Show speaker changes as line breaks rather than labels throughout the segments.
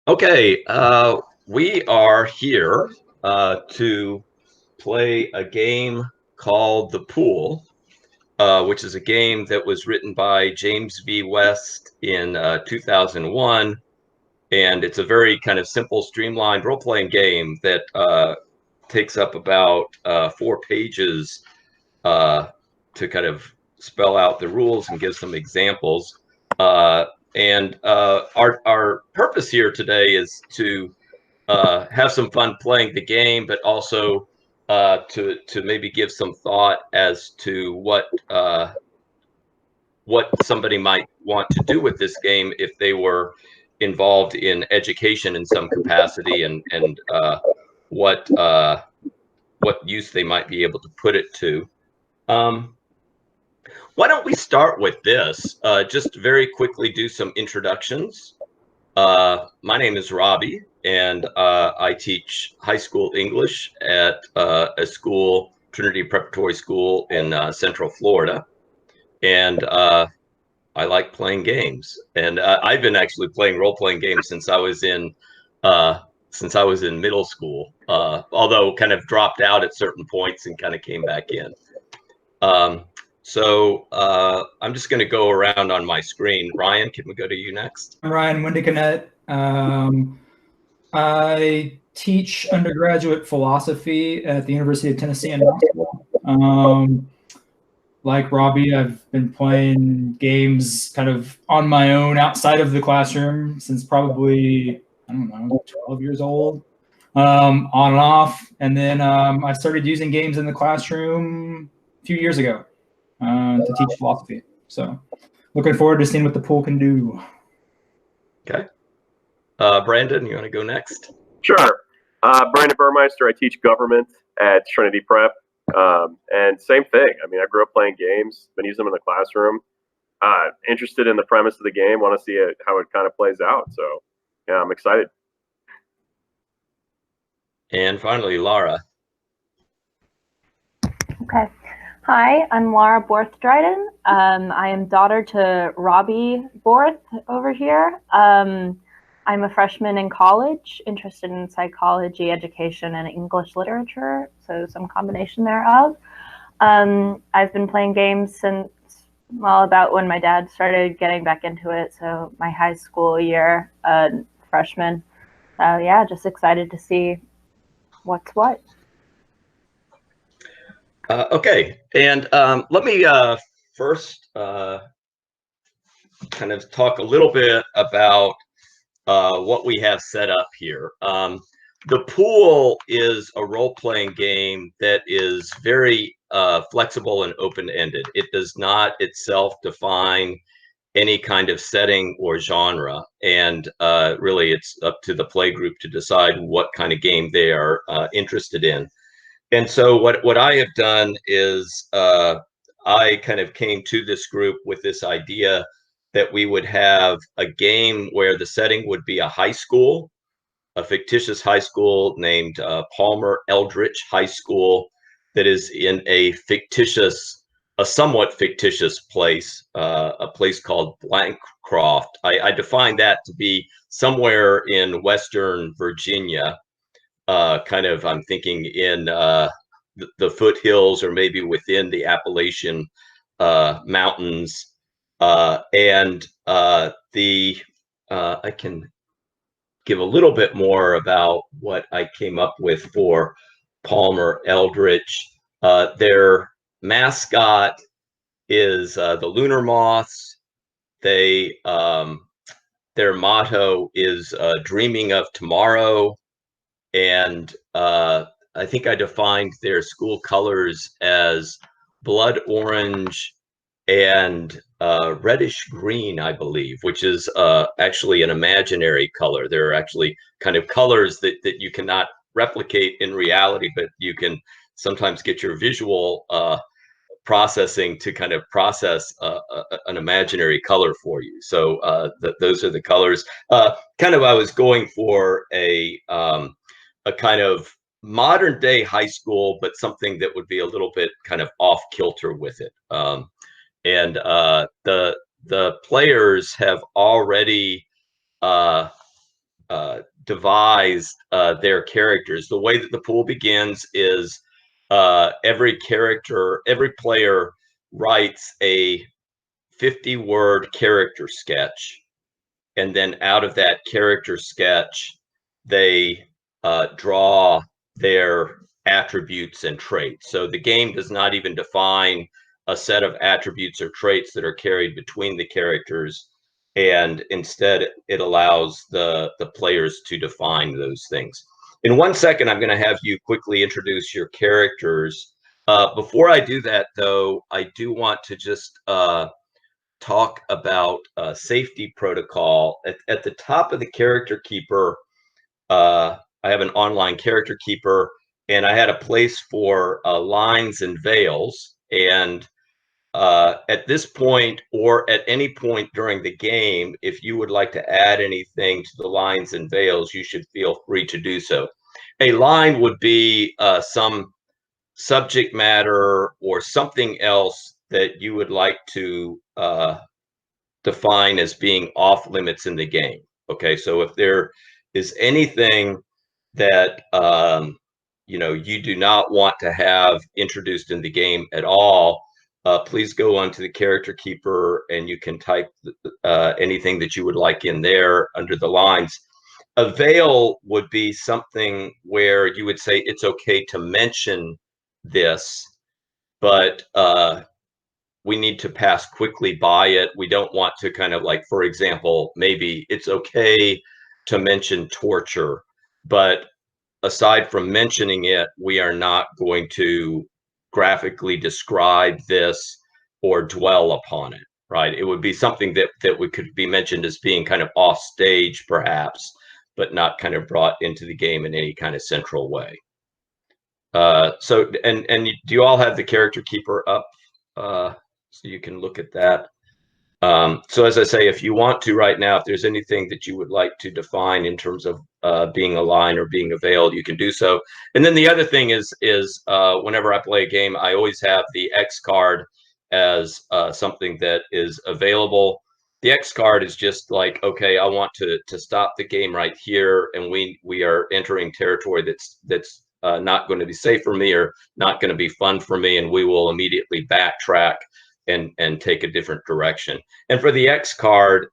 Okay, we are here to play a game called The Pool, which is a game that was written by James V. West in 2001. And it's a very kind of simple, streamlined role-playing game that takes up about 4 pages to kind of spell out the rules and give some examples. Our purpose here today is to have some fun playing the game, but also to maybe give some thought as to what somebody might want to do with this game if they were involved in education in some capacity, and what use they might be able to put it to. Why don't we start with this? Just very quickly do some introductions. My name is Robbie, and I teach high school English at a school, Trinity Preparatory School in Central Florida. And I like playing games. And I've been actually playing role-playing games since I was in middle school, although kind of dropped out at certain points and kind of came back in. So I'm just going to go around on my screen. Ryan, can we go to you next?
I'm Ryan Windicanet. I teach undergraduate philosophy at the University of Tennessee in Knoxville. Like Robbie, I've been playing games kind of on my own outside of the classroom since probably, I don't know, 12 years old, on and off. And then I started using games in the classroom a few years ago to teach philosophy. So looking forward to seeing what the pool can do.
Okay. Brandon, you want to go next?
Sure. Brandon Burmeister. I teach government at Trinity Prep. And same thing. I mean, I grew up playing games, been using them in the classroom. Interested in the premise of the game, want to see how it kind of plays out. So, yeah, I'm excited.
And finally, Laura.
Okay. Hi, I'm Laura Borth-Dryden. I am daughter to Robbie Borth over here. I'm a freshman in college, interested in psychology, education, and English literature, so some combination thereof. I've been playing games since, well, about when my dad started getting back into it, so my high school year, freshman. Yeah, just excited to see what's what.
Okay, and let me first kind of talk a little bit about what we have set up here. The Pool is a role-playing game that is very flexible and open-ended. It does not itself define any kind of setting or genre, and really it's up to the play group to decide what kind of game they are interested in. And so what I have done is I kind of came to this group with this idea that we would have a game where the setting would be a high school, a fictitious high school named Palmer Eldritch High School that is in a somewhat fictitious place, a place called Blankcroft. I define that to be somewhere in Western Virginia. Kind of, I'm thinking in the foothills or maybe within the Appalachian mountains. I can give a little bit more about what I came up with for Palmer Eldritch. Their mascot is the Luna Moths. Their motto is dreaming of tomorrow. And I think I defined their school colors as blood orange and reddish green, I believe, which is actually an imaginary color. There are actually kind of colors that you cannot replicate in reality, but you can sometimes get your visual processing to kind of process an imaginary color for you. So those are the colors. Kind of, I was going for a kind of modern day high school, but something that would be a little bit kind of off kilter with it. And the players have already devised their characters. The way that the pool begins is every player writes a 50-word character sketch, and then out of that character sketch, they draw their attributes and traits. So the game does not even define a set of attributes or traits that are carried between the characters, and instead it allows the players to define those things. In 1 second, I'm going to have you quickly introduce your characters. Before I do that, though, I do want to just talk about safety protocol. At the top of the character keeper, I have an online character keeper, and I had a place for lines and veils. And at this point, or at any point during the game, if you would like to add anything to the lines and veils, you should feel free to do so. A line would be some subject matter or something else that you would like to define as being off limits in the game. Okay, so if there is anything that you do not want to have introduced in the game at all, please go onto the character keeper and you can type anything that you would like in there under the lines. A veil would be something where you would say it's okay to mention this, but we need to pass quickly by it. We don't want to kind of like, for example, maybe it's okay to mention torture, but aside from mentioning it, we are not going to graphically describe this or dwell upon it, right? It would be something that we could be mentioned as being kind of off stage, perhaps, but not kind of brought into the game in any kind of central way. So do you all have the character keeper up so you can look at that? So as I say, if you want to right now, if there's anything that you would like to define in terms of being a line or being a veil, you can do so. And then the other thing is whenever I play a game, I always have the X card as something that is available. The X card is just like, okay, I want to stop the game right here, and we are entering territory that's not going to be safe for me or not going to be fun for me, and we will immediately backtrack and take a different direction. And for the X card,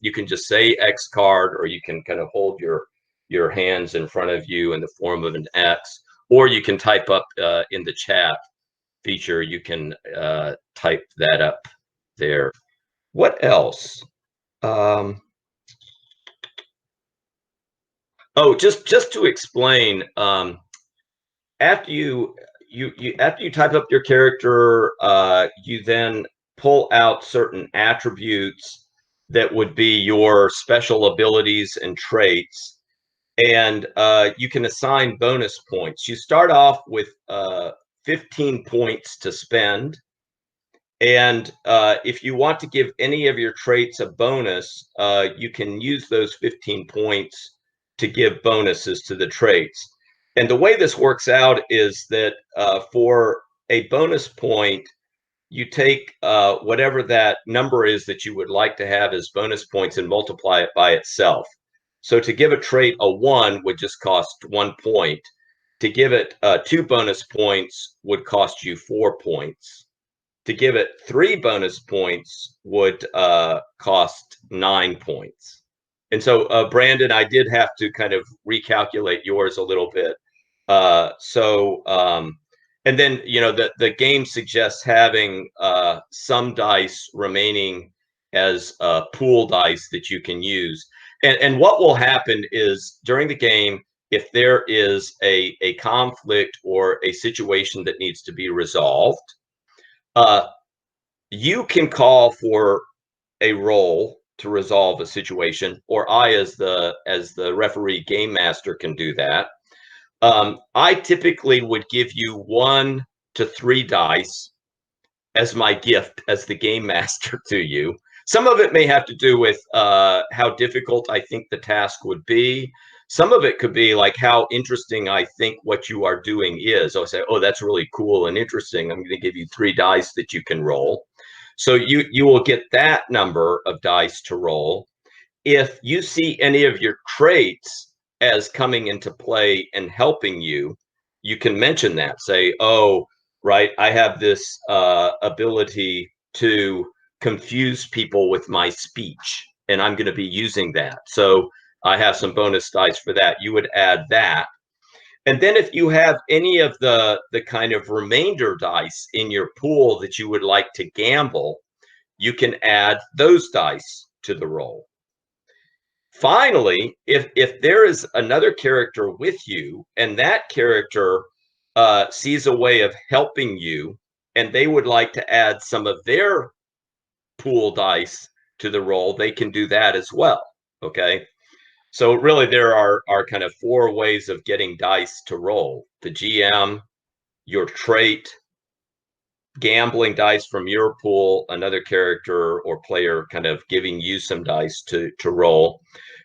you can just say X card, or you can kind of hold your hands in front of you in the form of an X, or you can type up in the chat feature, you can type that up there. What else? Oh, just to explain, after you type up your character, you then pull out certain attributes that would be your special abilities and traits, and you can assign bonus points. You start off with 15 points to spend, and if you want to give any of your traits a bonus, you can use those 15 points to give bonuses to the traits. And the way this works out is that for a bonus point, you take whatever that number is that you would like to have as bonus points and multiply it by itself. So to give a trait a 1 would just cost 1 point. To give it 2 bonus points would cost you 4 points. To give it 3 bonus points would cost 9 points. And so, Brandon, I did have to kind of recalculate yours a little bit. And then, the game suggests having some dice remaining as pool dice that you can use. And what will happen is during the game, if there is a conflict or a situation that needs to be resolved, you can call for a roll to resolve a situation, or I, as the referee game master, can do that. I typically would give you 1 to 3 dice as my gift as the game master to you. Some of it may have to do with how difficult I think the task would be. Some of it could be like how interesting I think what you are doing is. I'll say, oh, that's really cool and interesting. I'm going to give you 3 dice that you can roll. So you will get that number of dice to roll. if you see any of your traits as coming into play and helping you, you can mention that. Say, oh, right, I have this ability to confuse people with my speech, and I'm going to be using that. So I have some bonus dice for that. You would add that. And then if you have any of the kind of remainder dice in your pool that you would like to gamble, you can add those dice to the roll. Finally, if there is another character with you and that character sees a way of helping you and they would like to add some of their pool dice to the roll, they can do that as well. Okay. So really there are kind of 4 ways of getting dice to roll: the GM, your trait, gambling dice from your pool, another character or player kind of giving you some dice to roll.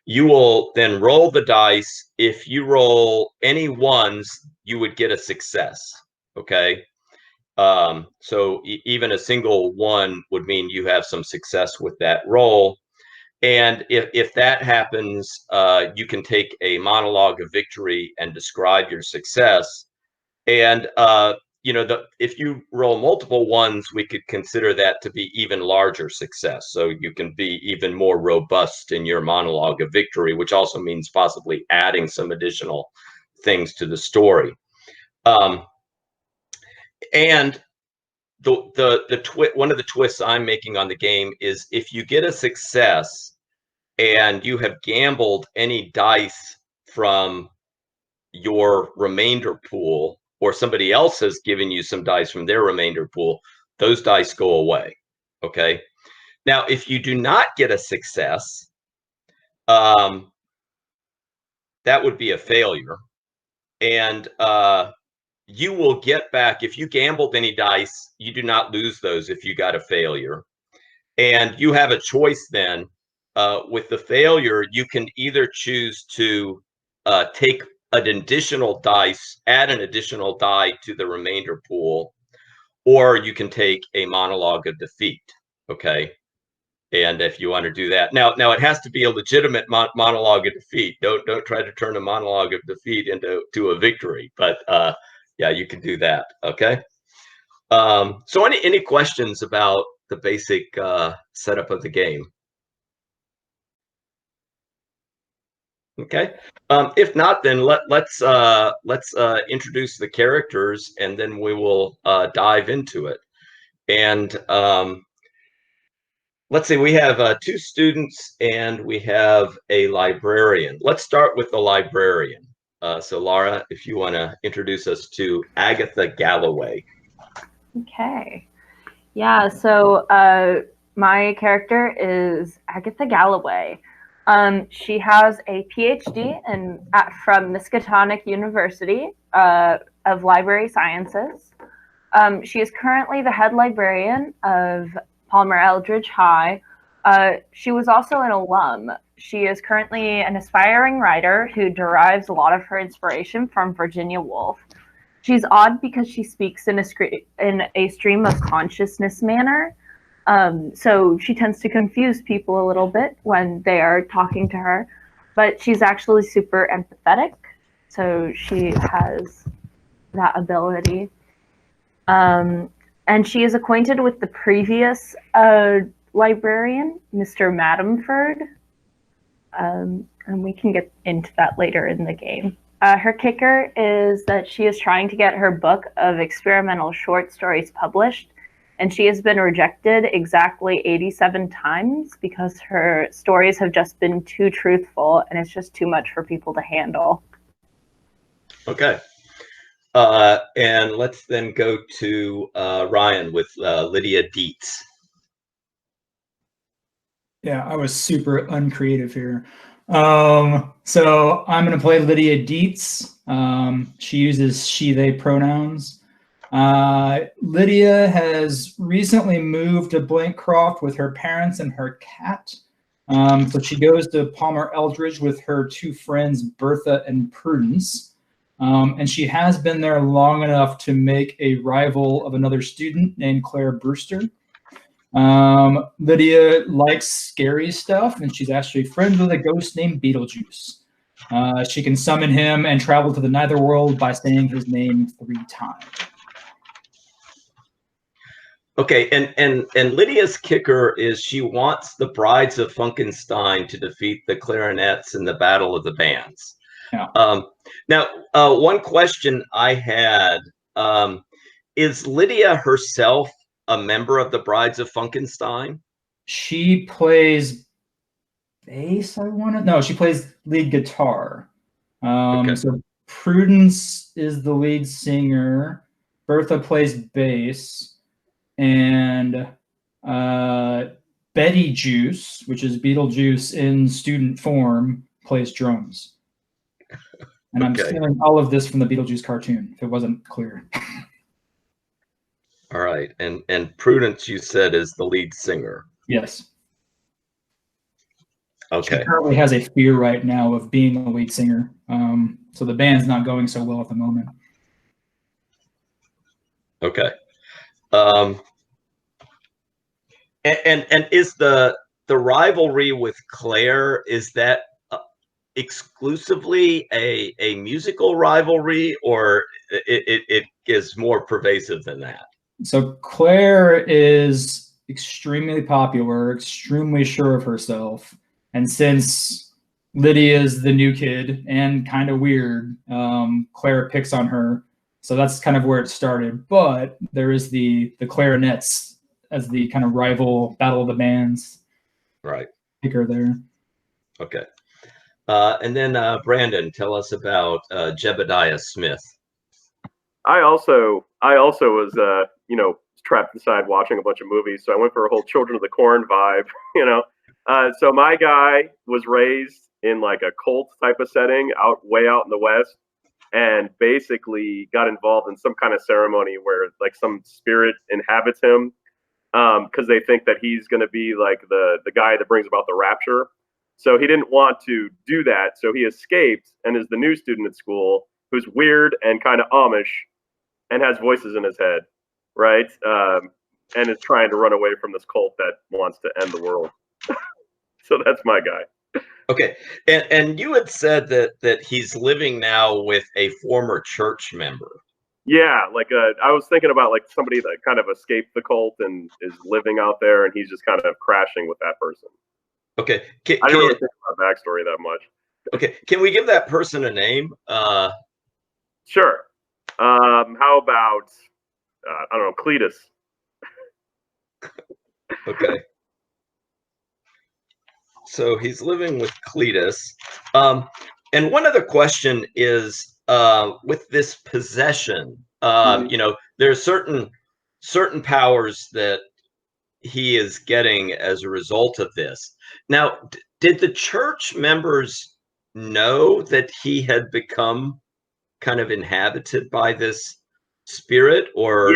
You will then roll the dice. If you roll any ones, you would get a success. Okay. So even a single 1 would mean you have some success with that roll. And if that happens, you can take a monologue of victory and describe your success. And if you roll multiple 1s, we could consider that to be even larger success. So you can be even more robust in your monologue of victory, which also means possibly adding some additional things to the story. And one of the twists I'm making on the game is if you get a success and you have gambled any dice from your remainder pool, or somebody else has given you some dice from their remainder pool, those dice go away. Okay. Now, if you do not get a success, that would be a failure. And you will get back, if you gambled any dice, you do not lose those if you got a failure. And you have a choice then. With the failure, you can either choose to take an additional dice, add an additional die to the remainder pool, or you can take a monologue of defeat. Okay. And if you want to do that, now it has to be a legitimate monologue of defeat. Don't try to turn a monologue of defeat into a victory. But yeah, you can do that. Okay. So any questions about the basic setup of the game? Okay. If not, then let's introduce the characters, and then we will dive into it. And let's see, we have 2 students and we have a librarian. Let's start with the librarian. So Laura, if you want to introduce us to Agatha Galloway.
Okay. Yeah, so my character is Agatha Galloway. She has a PhD from Miskatonic University of Library Sciences. She is currently the head librarian of Palmer Eldritch High. She was also an alum. She is currently an aspiring writer who derives a lot of her inspiration from Virginia Woolf. She's odd because she speaks in a stream of consciousness manner. So she tends to confuse people a little bit when they are talking to her, but she's actually super empathetic. So she has that ability. And she is acquainted with the previous librarian, Mr. Madamford. And we can get into that later in the game. Her kicker is that she is trying to get her book of experimental short stories published, and she has been rejected exactly 87 times because her stories have just been too truthful, and it's just too much for people to handle.
Okay. And let's then go to Ryan with Lydia Dietz.
Yeah, I was super uncreative here. So I'm going to play Lydia Dietz. She uses she, they pronouns. Lydia has recently moved to Blankcroft with her parents and her cat. So she goes to Palmer Eldritch with her 2 friends, Bertha and Prudence. And she has been there long enough to make a rival of another student named Claire Brewster. Lydia likes scary stuff, and she's actually friends with a ghost named Beetlejuice. She can summon him and travel to the Netherworld by saying his name 3 times.
Okay, and Lydia's kicker is she wants the Brides of Funkenstein to defeat the clarinets in the Battle of the Bands.
Yeah.
Now, one question I had, is Lydia herself a member of the Brides of Funkenstein?
She plays bass, No, she plays lead guitar.
Okay.
So Prudence is the lead singer. Bertha plays bass. And Betty Juice, which is Beetlejuice in student form, plays drums. And I'm stealing all of this from the Beetlejuice cartoon, if it wasn't clear.
All right. And Prudence, you said, is the lead singer.
Yes.
Okay.
She currently has a fear right now of being the lead singer. So the band's not going so well at the moment.
Okay. And is the rivalry with Claire, is that exclusively a musical rivalry, or it is more pervasive than that?
So Claire is extremely popular, extremely sure of herself. And since Lydia's the new kid and kind of weird, Claire picks on her. So that's kind of where it started. But there is the clarinets as the kind of rival battle of the bands.
Right.
Picker there.
Okay. And then Brandon, tell us about Jebediah Smith.
I also was trapped inside watching a bunch of movies, so I went for a whole Children of the Corn vibe, So my guy was raised in like a cult type of setting way out in the West, and basically got involved in some kind of ceremony where like some spirit inhabits him, because they think that he's going to be like the guy that brings about the rapture. So he didn't want to do that, so he escaped and is the new student at school who's weird and kind of Amish and has voices in his head, right? And is trying to run away from this cult that wants to end the world. So that's my guy.
Okay, and you had said that he's living now with a former church member. Yeah,
like I was thinking about like somebody that kind of escaped the cult and is living out there, and he's just kind of crashing with that person.
Okay,
I didn't really think about backstory that much.
Okay, can we give that person a name?
Sure. How about I don't know, Cletus?
Okay. So he's living with Cletus. And one other question is, with this possession, there are certain powers that he is getting as a result of this. Now, did the church members know that he had become kind of inhabited by this spirit, or?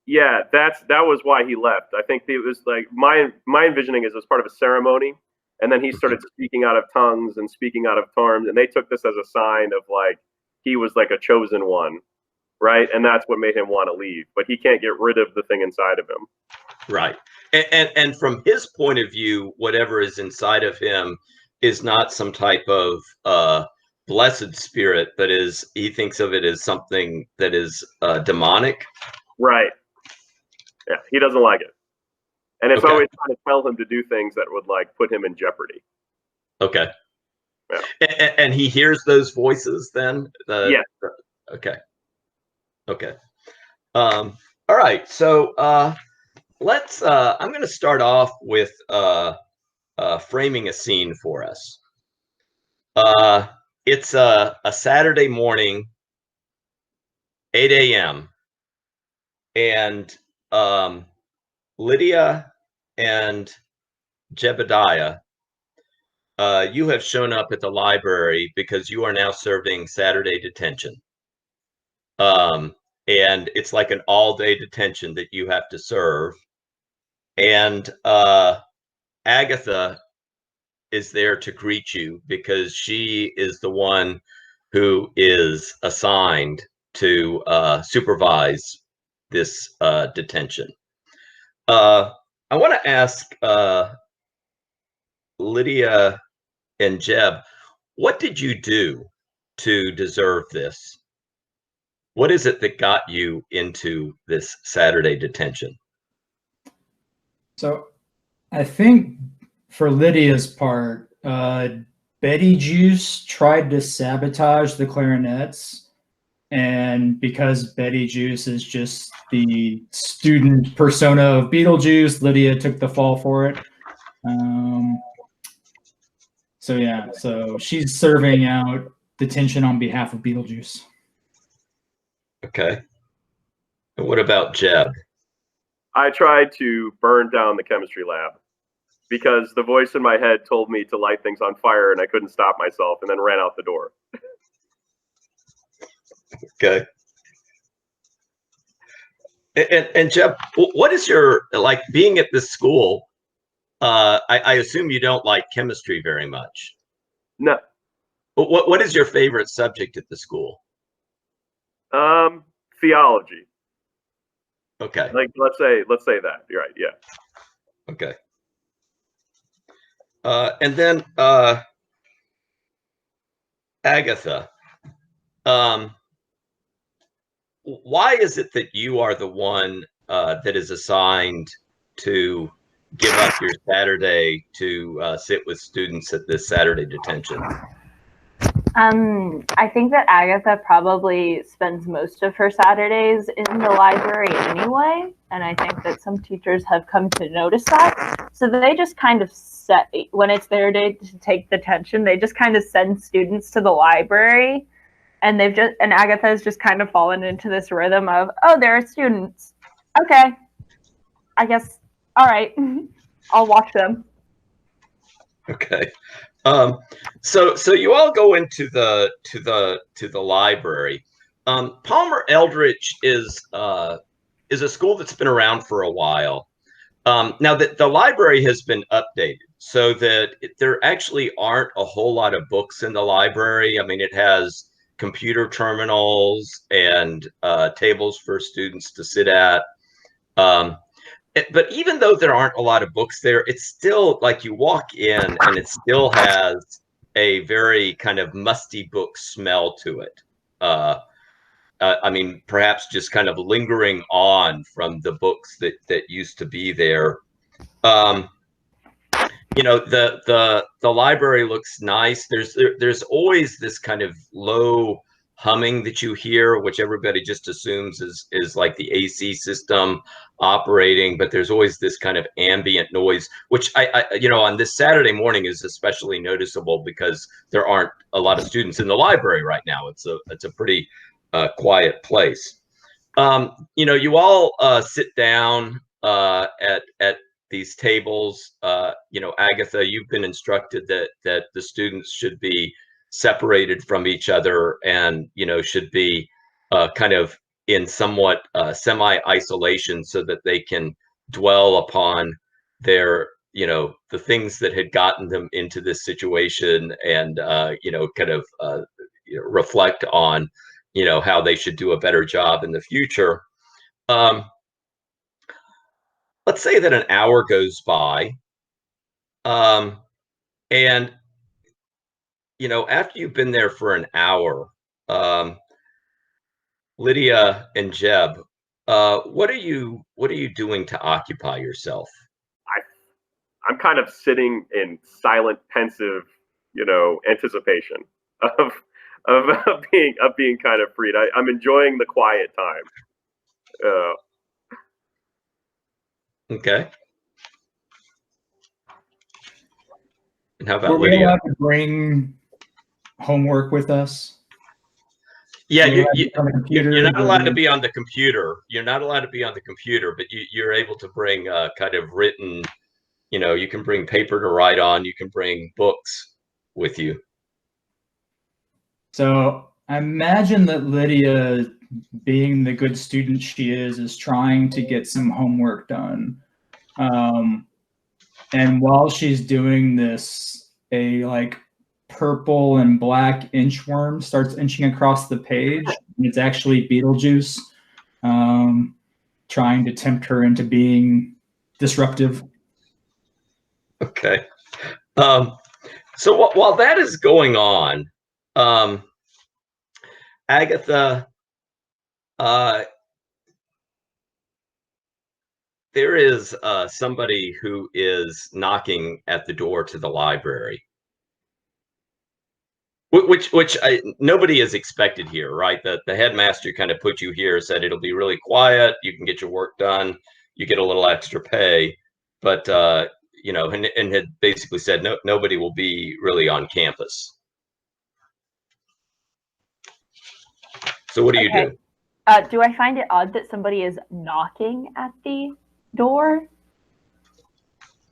Yeah, that was why he left. I think it was like my envisioning is it was part of a ceremony, and then he started speaking out of tongues and speaking out of terms, and they took this as a sign of like he was like a chosen one, right? And that's what made him want to leave. But he can't get rid of the thing inside of him.
Right. And from his point of view, whatever is inside of him is not some type of blessed spirit, but he thinks of it as something that is demonic.
Right. Yeah, he doesn't like it. And it's always trying to tell him to do things that would like put him in jeopardy.
Okay.
Yeah.
And he hears those voices then?
Yeah.
Okay. Okay. All right. So let's I'm going to start off with framing a scene for us. It's a Saturday morning, 8 a.m. and Lydia and Jebediah, you have shown up at the library because you are now serving Saturday detention. And it's like an all-day detention that you have to serve. And Agatha is there to greet you because she is the one who is assigned to supervise this detention. I want to ask Lydia and Jeb, what did you do to deserve this? What is it that got you into this Saturday detention?
So I think for Lydia's part, Betty Juice tried to sabotage the clarinets. And because Betty Juice is just the student persona of Beetlejuice, Lydia took the fall for it. So yeah, so she's serving out detention on behalf of Beetlejuice.
Okay. And what about Jeb?
I tried to burn down the chemistry lab because the voice in my head told me to light things on fire and I couldn't stop myself, and then ran out the door.
Okay. And Jeb, what is your, like, being at this school? I assume you don't like chemistry very much.
No.
But what is your favorite subject at the school?
Theology.
Okay.
Like, let's say that. You're right. Yeah.
Okay. And then Agatha, why is it that you are the one that is assigned to give up your Saturday to sit with students at this Saturday detention?
I think that Agatha probably spends most of her Saturdays in the library anyway, and I think that some teachers have come to notice that. So they just kind of set, when it's their day to take detention, they just kind of send students to the library, and Agatha has just kind of fallen into this rhythm of, oh, there are students. Okay, I guess, all right, I'll watch them.
Okay. So you all go into the library. Palmer Eldritch is a school that's been around for a while. Now that the library has been updated so that there actually aren't a whole lot of books in the library. I mean, it has computer terminals and tables for students to sit at. But even though there aren't a lot of books there, it's still like you walk in and it still has a very kind of musty book smell to it. I mean, perhaps just kind of lingering on from the books that used to be there. You know, the library looks nice. There's always this kind of low humming that you hear, which everybody just assumes is like the AC system operating, but there's always this kind of ambient noise, which I you know, on this Saturday morning is especially noticeable because there aren't a lot of students in the library right now. It's a pretty quiet place. You know, you all sit down at these tables. You know, Agatha, you've been instructed that the students should be separated from each other and, you know, should be kind of in somewhat semi-isolation so that they can dwell upon their, you know, the things that had gotten them into this situation and, you know, kind of you know, reflect on, you know, how they should do a better job in the future. Let's say that an hour goes by and you know, after you've been there for an hour, Lydia and Jeb, what are you doing to occupy yourself?
I'm kind of sitting in silent, pensive, you know, anticipation of being kind of freed. I'm enjoying the quiet time.
Okay. And how about
Were we
Lydia?
allowed to bring homework with us?
Yeah,
you're
not allowed to be on the computer. You're not allowed to be on the computer, but you're able to bring kind of written, you know, you can bring paper to write on, you can bring books with you.
So I imagine that Lydia, being the good student she is trying to get some homework done. And while she's doing this, a like purple and black inchworm starts inching across the page. And it's actually Beetlejuice trying to tempt her into being disruptive.
Okay. So while that is going on, Agatha, there is somebody who is knocking at the door to the library, which nobody is expected here, right? The headmaster kind of put you here, said it'll be really quiet, you can get your work done, you get a little extra pay, but you know, and had basically said nobody will be really on campus. So what do you do?
Do I find it odd that somebody is knocking at the door?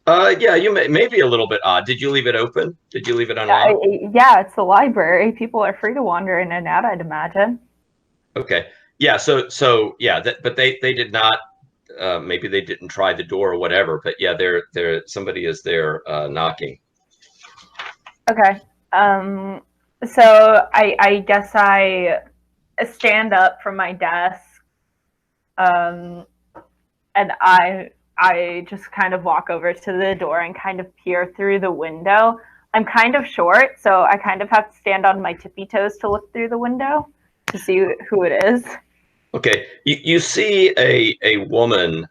Yeah, you may be a little bit odd. Did you leave it open? Did you leave it unlocked?
Yeah, it's the library. People are free to wander in and out, I'd imagine.
Okay. Yeah. So yeah. But they did not. Maybe they didn't try the door or whatever. But yeah, somebody is there knocking.
Okay. So I guess I stand up from my desk, and I just kind of walk over to the door and kind of peer through the window. I'm kind of short, so I kind of have to stand on my tippy toes to look through the window to see who it is.
Okay, you see a woman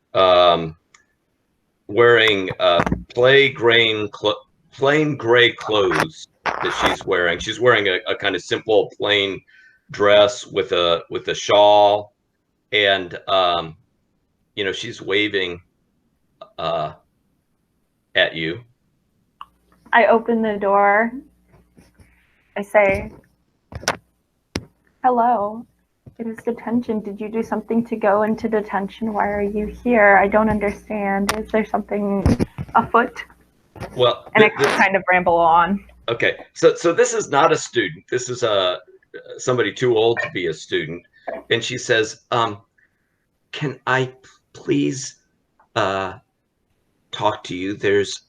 wearing plain gray clothes that she's wearing. She's wearing a kind of simple plain dress with a shawl, and you know, she's waving at you.
I open the door. I say, "Hello, it is detention. Did you do something to go into detention? Why are you here? I don't understand. Is there something afoot?"
Well,
and I kind of ramble on.
Okay, so this is not a student. This is somebody too old to be a student, and she says, "Can I please talk to you? There's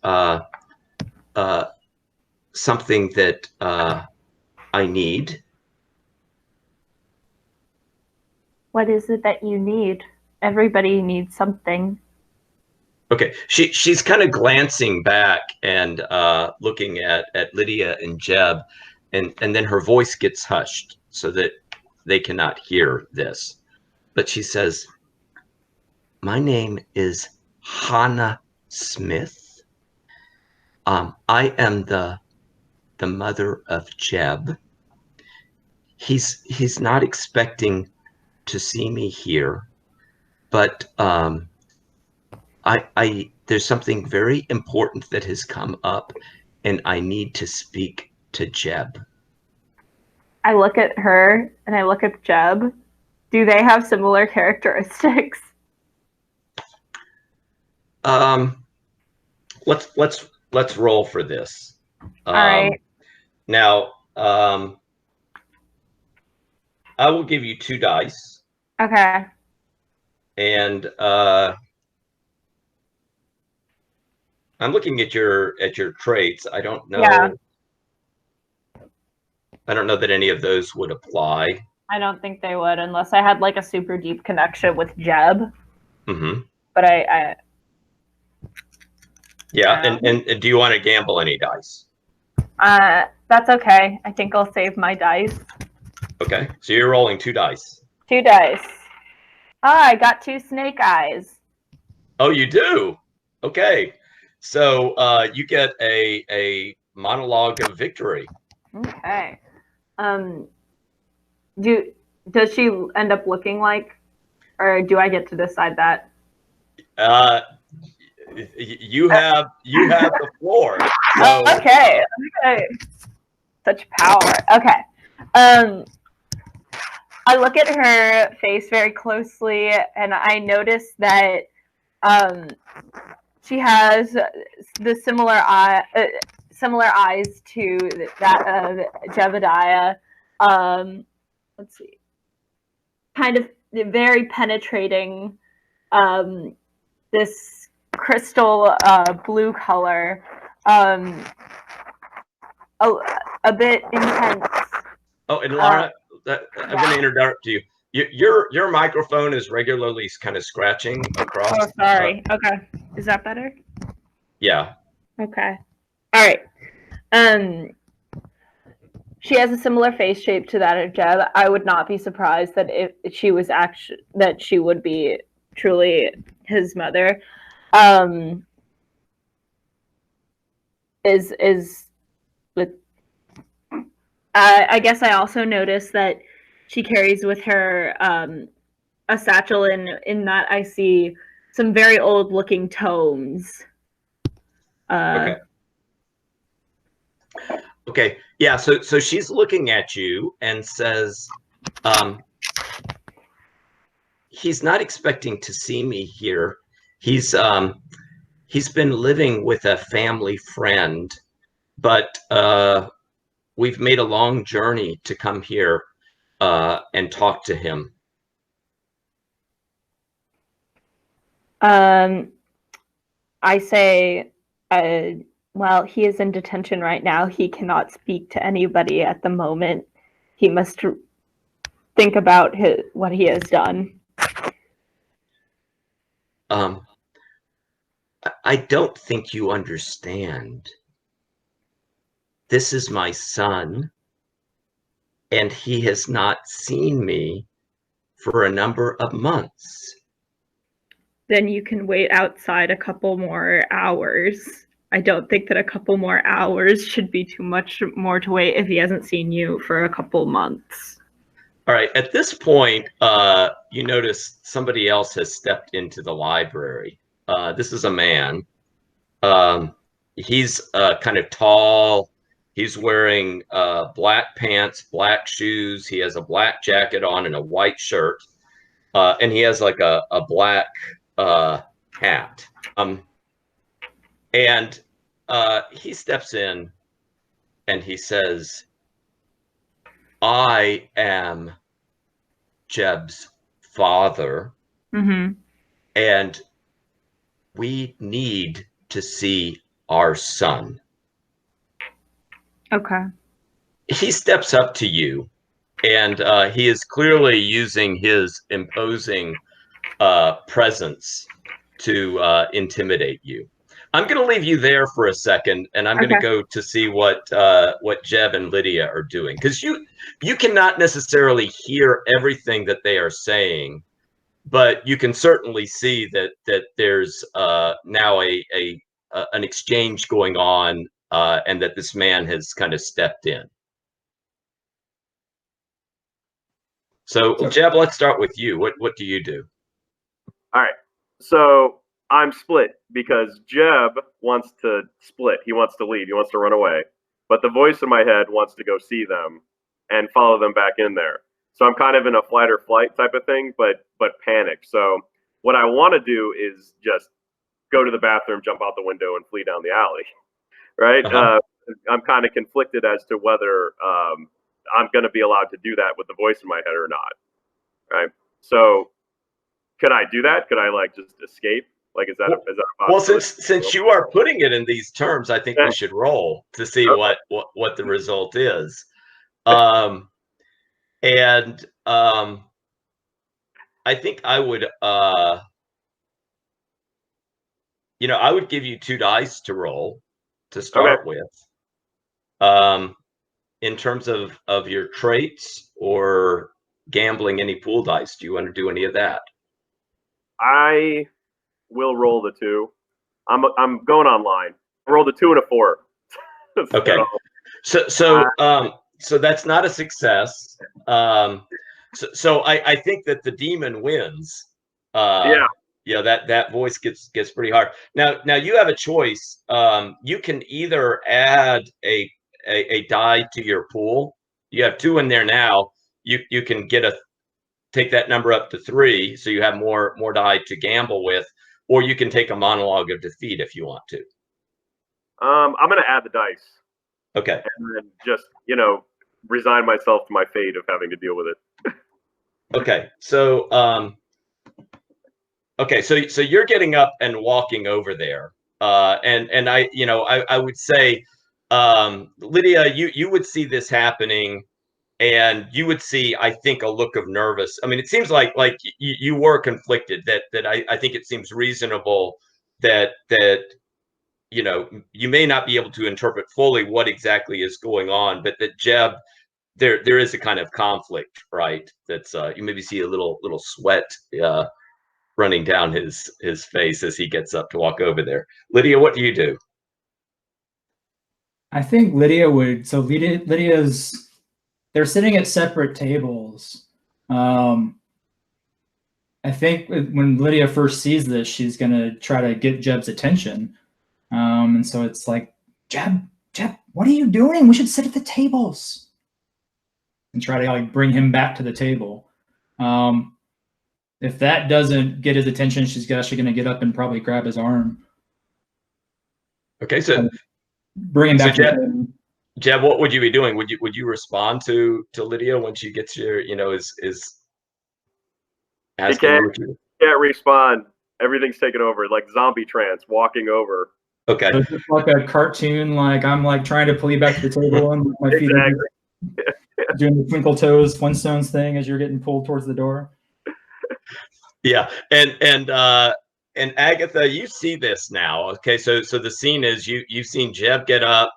something that I need."
What is it that you need? Everybody needs something.
Okay, she's kind of glancing back and looking at Lydia and Jeb, and then her voice gets hushed so that they cannot hear this. But she says, "My name is Hannah Smith. I am the mother of Jeb. He's not expecting to see me here, but there's something very important that has come up, and I need to speak to Jeb."
I look at her and I look at Jeb. Do they have similar characteristics?
Let's roll for this.
All right.
Now, I will give you 2 dice.
Okay.
And I'm looking at your traits. I don't know.
Yeah.
I don't know that any of those would apply.
I don't think they would unless I had like a super deep connection with Jeb.
Mm-hmm.
But I
yeah, and do you want to gamble any dice?
That's okay. I think I'll save my dice.
Okay, so you're rolling 2 dice.
2 dice. I got 2 snake eyes.
Oh, you do? Okay. So you get a monologue of victory.
Okay. Does she end up looking like, or do I get to decide that?
You have the floor. So,
okay. Such power. Okay. I look at her face very closely, and I notice that she has the similar eyes to that of Jebediah. Let's see. Kind of very penetrating. This crystal blue color. A bit intense.
Oh, and Laura, I'm going to interrupt you. Your microphone is regularly kind of scratching across.
Oh, sorry. Okay. Is that better?
Yeah.
Okay. All right. She has a similar face shape to that of Jeb. I would not be surprised that if she was that she would be truly his mother. Is with I guess I also noticed that she carries with her a satchel in that I see some very old looking tomes.
Okay. Okay. Yeah. So she's looking at you and says, he's not expecting to see me here. He's been living with a family friend, but we've made a long journey to come here and talk to him.
I say, well, he is in detention right now. He cannot speak to anybody at the moment. He must think about what he has done.
I don't think you understand. This is my son, and he has not seen me for a number of months.
Then you can wait outside a couple more hours. I don't think that a couple more hours should be too much more to wait if he hasn't seen you for a couple months.
All right. At this point, you notice somebody else has stepped into the library. This is a man. He's kind of tall. He's wearing black pants, black shoes. He has a black jacket on and a white shirt. And he has like a black hat. And he steps in and he says, I am Jeb's father, and we need to see our son.
Okay.
He steps up to you, and he is clearly using his imposing presence to intimidate you. I'm going to leave you there for a second, and I'm going to go to see what Jeb and Lydia are doing, because you cannot necessarily hear everything that they are saying, but you can certainly see that there's now an exchange going on, and that this man has kind of stepped in. So Jeb, let's start with you. What do you do?
All right. So I'm split because Jeb wants to split. He wants to leave. He wants to run away. But the voice in my head wants to go see them and follow them back in there. So I'm kind of in a flight or flight type of thing, but panic. So what I want to do is just go to the bathroom, jump out the window, and flee down the alley. Right? I'm kind of conflicted as to whether I'm going to be allowed to do that with the voice in my head or not. Right? So could I do that? Could I like just escape? Like, is that a
well, since you are putting it in these terms, I think we should roll to see what the result is. I think I would I would give you 2 dice to roll to start with. In terms of your traits or gambling any pool dice, do you want to do any of that?
I will roll the 2. I'm going online. I rolled a 2 and a 4.
Okay. So that's not a success. So I think that the demon wins. That voice gets pretty hard. Now you have a choice. You can either add a die to your pool. You have 2 in there now. You can take that number up to 3, so you have more die to gamble with, or you can take a monologue of defeat if you want to.
I'm going to add the dice.
Okay.
And then just, resign myself to my fate of having to deal with it.
Okay. So so you're getting up and walking over there. And I would say, Lydia, you would see this happening, and you would see, I think, a look of nervous. I mean, it seems like you were conflicted. That I think it seems reasonable that you know, you may not be able to interpret fully what exactly is going on, but that Jeb, there is a kind of conflict, right? That's you maybe see a little sweat running down his face as he gets up to walk over there. Lydia, what do you do?
I think Lydia would. So Lydia's. They're sitting at separate tables. I think when Lydia first sees this, she's gonna try to get Jeb's attention. And so it's like, Jeb, what are you doing? We should sit at the tables. And try to like bring him back to the table. If that doesn't get his attention, she's actually going to get up and probably grab his arm.
Okay, so
bring him back.
So Jeb, what would you be doing? Would you respond to Lydia when she gets your, you know, is asking you what you
can't respond. Everything's taken over, like zombie trance, walking over.
Okay.
So it's just like a cartoon, like I'm like trying to pull you back to the table and my feet are doing the twinkle toes Flintstones thing as you're getting pulled towards the door.
Yeah, and Agatha, you see this now. Okay, so the scene is you've seen Jeb get up.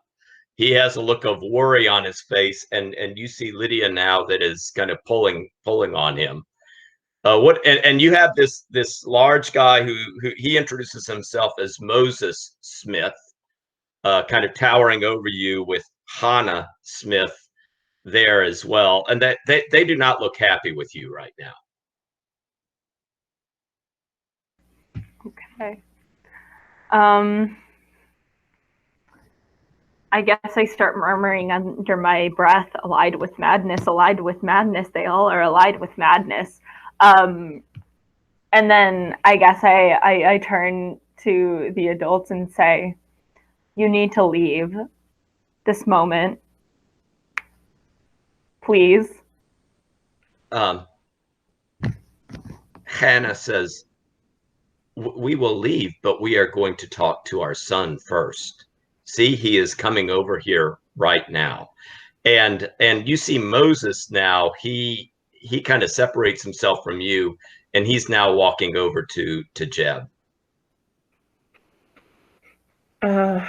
He has a look of worry on his face, and you see Lydia now that is kind of pulling on him. And you have this large guy who he introduces himself as Moses Smith, kind of towering over you with Hannah Smith there as well, and that they do not look happy with you right now.
Okay. I guess I start murmuring under my breath, allied with madness, they all are allied with madness. And then I guess I turn to the adults and say, you need to leave this moment. Please.
Hannah says, we will leave, but we are going to talk to our son first. See, he is coming over here right now. And you see Moses now, he kind of separates himself from you, and he's now walking over to Jeb.
I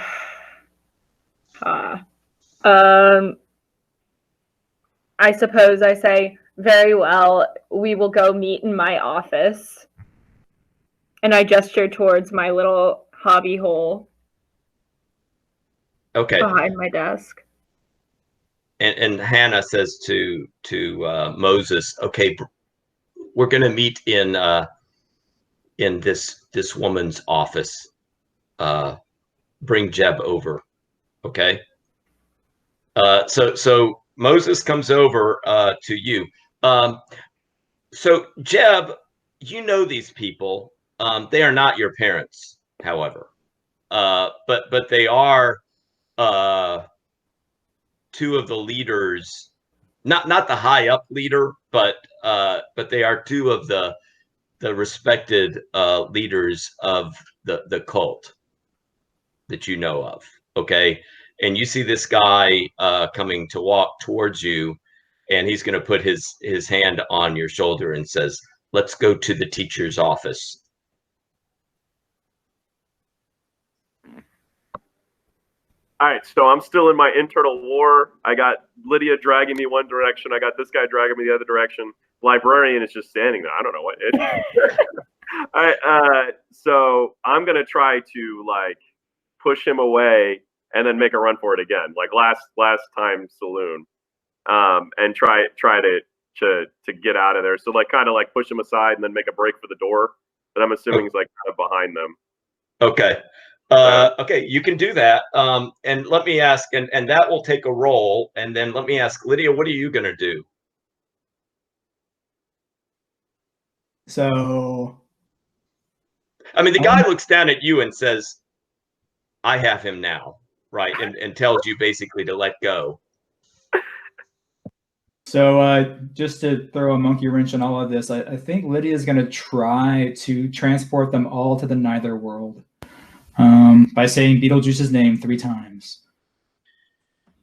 suppose I say, very well, we will go meet in my office. And I gesture towards my little hobby hole.
Okay.
Behind my desk.
And Hannah says to Moses, okay, we're going to meet in this woman's office. Bring Jeb over. Okay. So Moses comes over to you. So Jeb, you know these people. They are not your parents, however, but they are two of the leaders, not the high up leader, but they are two of the respected leaders of the cult that you know of. Okay. And you see this guy coming to walk towards you, and he's going to put his hand on your shoulder and says, let's go to the teacher's office.
All right, so I'm still in my internal war. I got Lydia dragging me one direction. I got this guy dragging me the other direction. Librarian is just standing there. I don't know what it is. All right, so I'm going to try to, like, push him away and then make a run for it again, like last time saloon, and try to get out of there. So, like, kind of like push him aside and then make a break for the door that I'm assuming is, like, kind of behind them.
Okay. Okay, you can do that. And let me ask, and that will take a roll. And then let me ask, Lydia, what are you going to do?
So,
I mean, the guy looks down at you and says, I have him now, right? And tells you basically to let go.
So just to throw a monkey wrench on all of this, I think Lydia is going to try to transport them all to the Neither World. By saying Beetlejuice's name 3 times.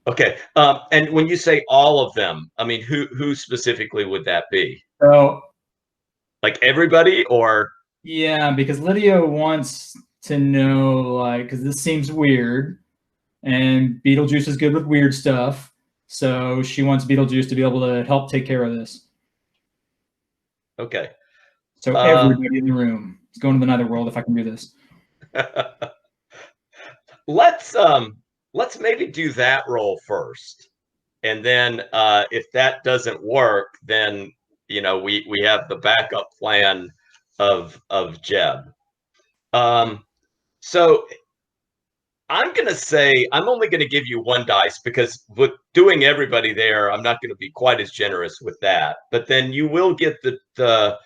Okay. And when you say all of them, I mean, who specifically would that be?
So,
like everybody, or?
Yeah, because Lydia wants to know, like, because this seems weird, and Beetlejuice is good with weird stuff, so she wants Beetlejuice to be able to help take care of this.
Okay.
So everybody in the room is going to the netherworld if I can do this.
Let's maybe do that roll first, and then if that doesn't work, then we have the backup plan of Jeb. So I'm gonna say I'm only gonna give you one dice because with doing everybody there, I'm not gonna be quite as generous with that. But then you will get the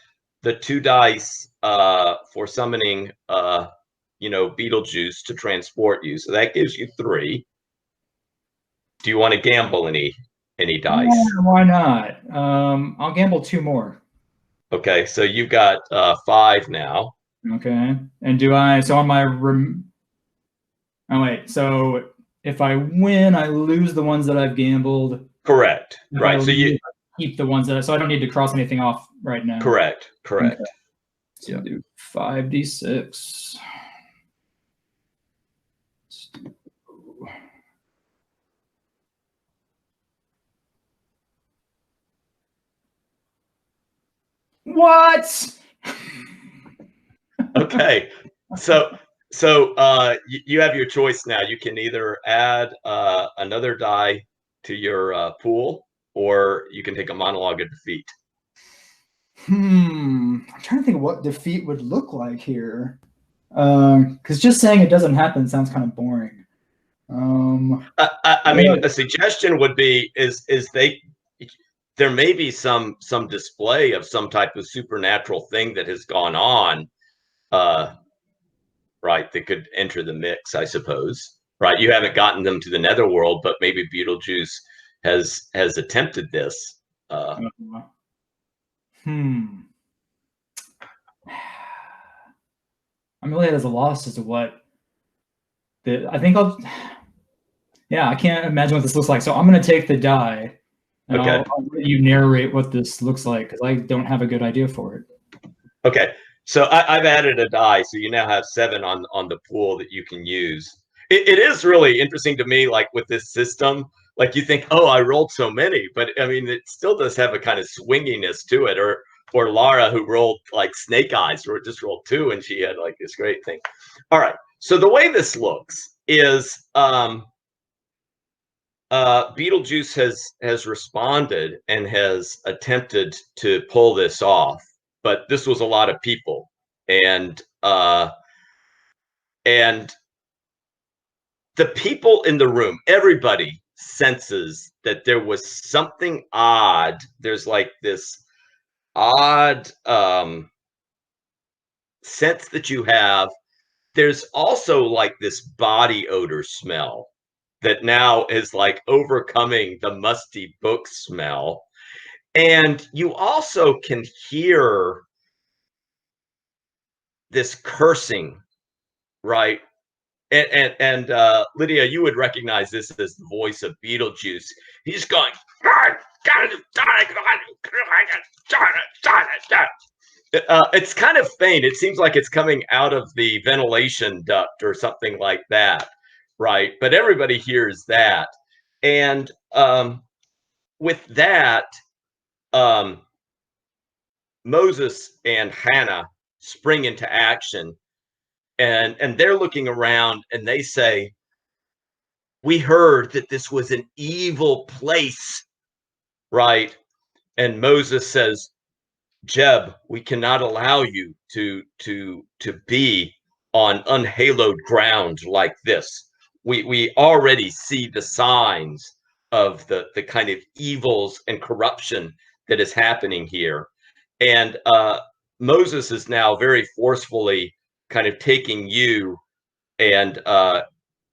2 dice for summoning Beetlejuice to transport you. So that gives you 3. Do you want to gamble any dice?
Yeah, why not? I'll gamble 2 more.
Okay, so you've got 5 now.
Okay, and do I? So on my oh wait, so if I win, I lose the ones that I've gambled.
Correct.
If
right.
I
So you
keep the ones that. So I don't need to cross anything off right now.
Correct.
Okay. So do 5d6. What?
Okay. So you have your choice now. You can either add another die to your pool, or you can take a monologue of defeat.
I'm trying to think of what defeat would look like here. Because just saying it doesn't happen sounds kind of boring.
I mean, a suggestion would be is there may be some display of some type of supernatural thing that has gone on, right? That could enter the mix, I suppose. Right? You haven't gotten them to the netherworld, but maybe Beetlejuice has attempted this.
I'm really at a loss as to what I think I'll. Yeah, I can't imagine what this looks like. So I'm going to take the die, and
Okay.
I'll let you narrate what this looks like because I don't have a good idea for it.
Okay. So I've added a die, so you now have 7 on the pool that you can use. It is really interesting to me, like with this system, like you think, oh, I rolled so many, but I mean, it still does have a kind of swinginess to it. Or Lara, who rolled like snake eyes, or just rolled 2, and she had like this great thing. All right. So the way this looks is Beetlejuice has responded and has attempted to pull this off, but this was a lot of people, and the people in the room, everybody senses that there was something odd. There's like this odd sense that you have. There's also like this body odor smell that now is like overcoming the musty book smell. And you also can hear this cursing, right? And Lydia, you would recognize this as the voice of Beetlejuice. He's going, it's kind of faint. It seems like it's coming out of the ventilation duct or something like that, right? But everybody hears that. And with that, Moses and Hannah spring into action, and they're looking around, and they say, we heard that this was an evil place, right? And Moses says, Jeb, we cannot allow you to be on unhallowed ground like this. We already see the signs of the kind of evils and corruption that is happening here. And Moses is now very forcefully kind of taking you, and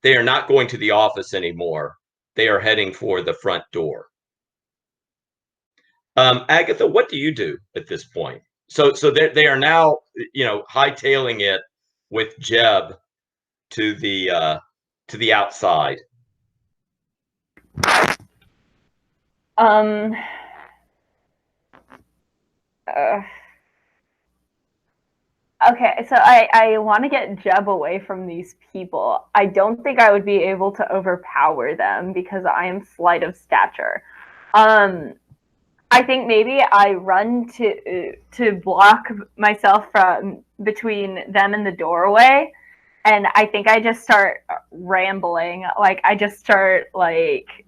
they are not going to the office anymore. They are heading for the front door. Agatha, what do you do at this point? So they are now, hightailing it with Jeb to the outside.
Okay, so I want to get Jeb away from these people. I don't think I would be able to overpower them because I am slight of stature. I think maybe I run to block myself from between them and the doorway, and I think I just start rambling. Like I just start like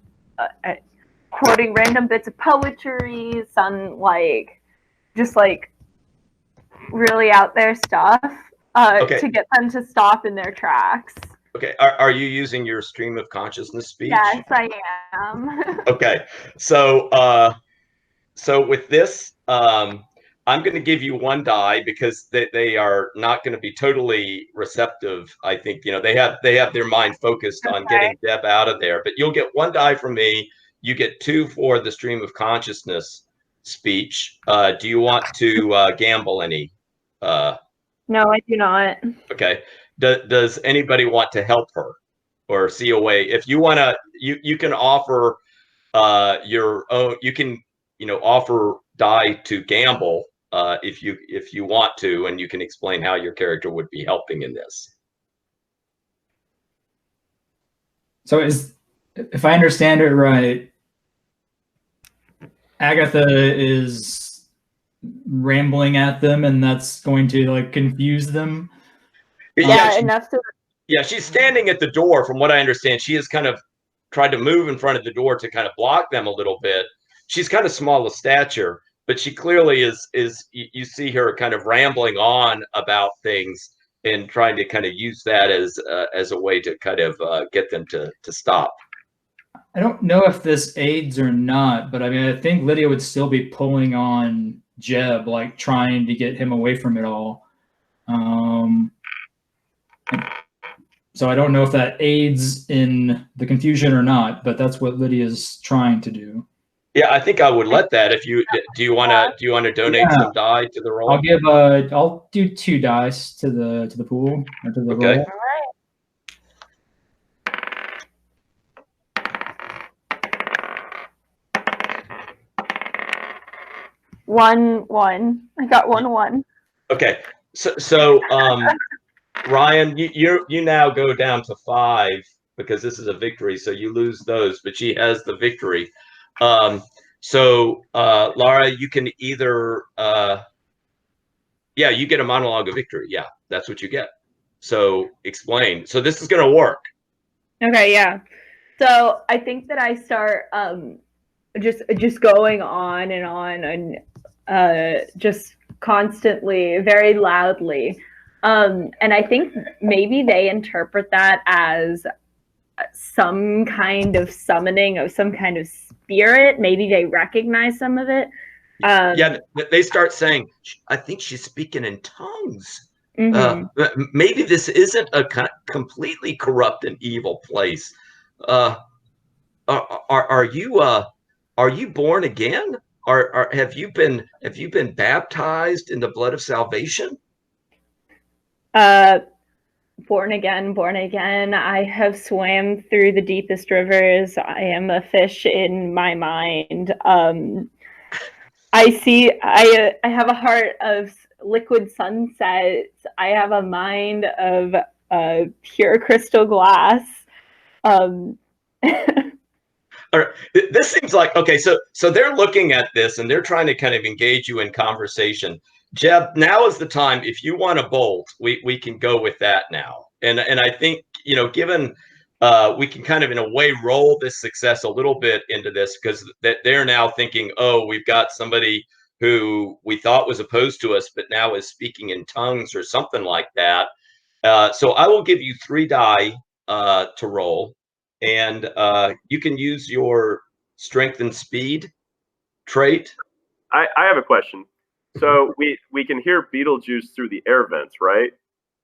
quoting random bits of poetry, some like just like really out there stuff to get them to stop in their tracks.
Okay. Are you using your stream of consciousness speech?
Yes, I am.
Okay. So so with this, I'm going to give you one die because they are not going to be totally receptive. I think they have their mind focused on getting Deb out of there. But you'll get one die from me. You get 2 for the stream of consciousness speech. Do you want to gamble any?
No, I do not.
Okay. Does anybody want to help her or see a way? If you want to, you can offer your own. You can offer die to gamble if you want to, and you can explain how your character would be helping in this.
So if I understand it right, Agatha is rambling at them, and that's going to like confuse them.
Yeah, enough to.
Yeah, she's standing at the door. From what I understand, she has kind of tried to move in front of the door to kind of block them a little bit. She's kind of small of stature, but she clearly is you see her kind of rambling on about things and trying to kind of use that as a way to kind of get them to stop.
I don't know if this aids or not, but I mean, I think Lydia would still be pulling on Jeb, like trying to get him away from it all. So I don't know if that aids in the confusion or not, but that's what Lydia's trying to do.
Yeah, I think I would let that. If you do you want to donate some die to the roll?
I'll do 2 dice to the pool or to the roll.
All right. One. I got 1.
Okay, so Ryan, you now go down to 5 because this is a victory, so you lose those, but she has the victory. So Laura, you can either you get a monologue of victory. Yeah, that's what you get. So explain. So this is going to work.
Okay, yeah. So I think that I start just going on and just constantly, very loudly. And I think maybe they interpret that as some kind of summoning of some kind of spirit. Maybe they recognize some of it.
Yeah, they start saying, I think she's speaking in tongues. Maybe this isn't a completely corrupt and evil place. Are you born again? Have you been baptized in the blood of salvation?
Born again. I have swam through the deepest rivers. I am a fish in my mind. I have a heart of liquid sunsets. I have a mind of pure crystal glass.
This seems like, okay, so they're looking at this and they're trying to kind of engage you in conversation. Jeb, now is the time. If you want to bolt, we can go with that now. And I think, given we can kind of in a way roll this success a little bit into this because they're now thinking, oh, we've got somebody who we thought was opposed to us, but now is speaking in tongues or something like that. So I will give you 3 die to roll. And you can use your strength and speed trait.
I have a question. So we can hear Beetlejuice through the air vents, right?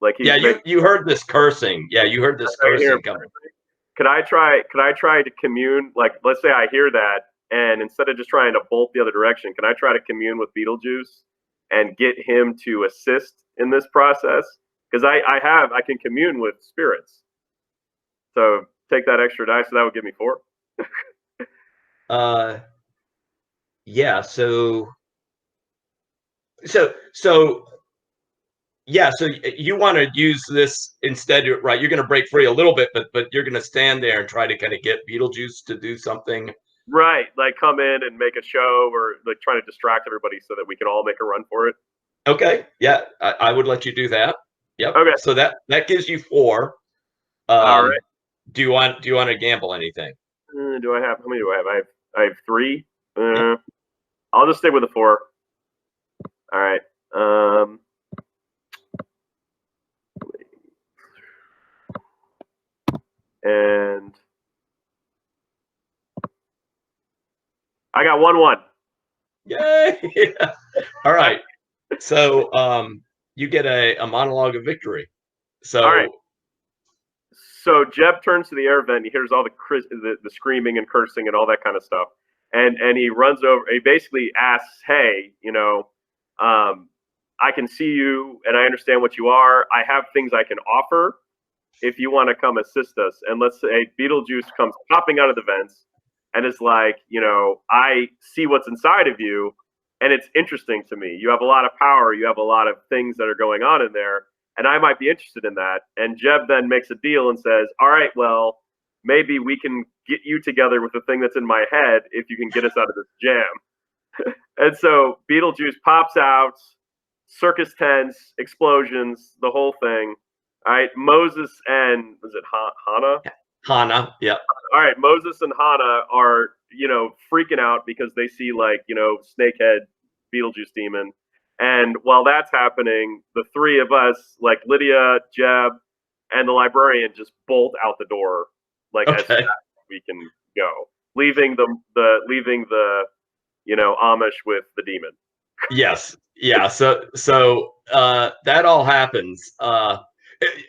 Like
you heard this cursing. Yeah, you heard this cursing coming.
Could I try to commune? Like, let's say I hear that, and instead of just trying to bolt the other direction, can I try to commune with Beetlejuice and get him to assist in this process? Because I can commune with spirits. So take that extra die, so that would give me 4.
Yeah. So Yeah, so you want to use this instead, right? You're going to break free a little bit, but you're going to stand there and try to kind of get Beetlejuice to do something.
Right, like come in and make a show, or like trying to distract everybody so that we can all make a run for it.
Okay, yeah, I would let you do that. Yep.
Okay.
So that gives you 4.
All right.
Do you want to gamble anything?
Do I have, how many do I have? I have 3.
Yep.
I'll just stay with the 4. All right. And I got 1-1.
Yay! All right. So you get a monologue of victory. So
all right. So Jeb turns to the air vent. He hears all the screaming and cursing and all that kind of stuff, and he runs over. He basically asks, "Hey, I can see you, and I understand what you are. I have things I can offer if you want to come assist us." And let's say Beetlejuice comes popping out of the vents and is like, I see what's inside of you, and it's interesting to me. You have a lot of power. You have a lot of things that are going on in there, and I might be interested in that. And Jeb then makes a deal and says, all right, well, maybe we can get you together with the thing that's in my head if you can get us out of this jam. And so Beetlejuice pops out, circus tents, explosions, the whole thing. All right, Moses and, was it Hannah?
Hannah, yeah.
All right, Moses and Hannah are, freaking out because they see, like, snakehead Beetlejuice demon. And while that's happening, the 3 of us, like Lydia, Jeb, and the librarian, just bolt out the door, like as fast as we can go, leaving the Amish with the demon.
Yes, yeah. So that all happens, and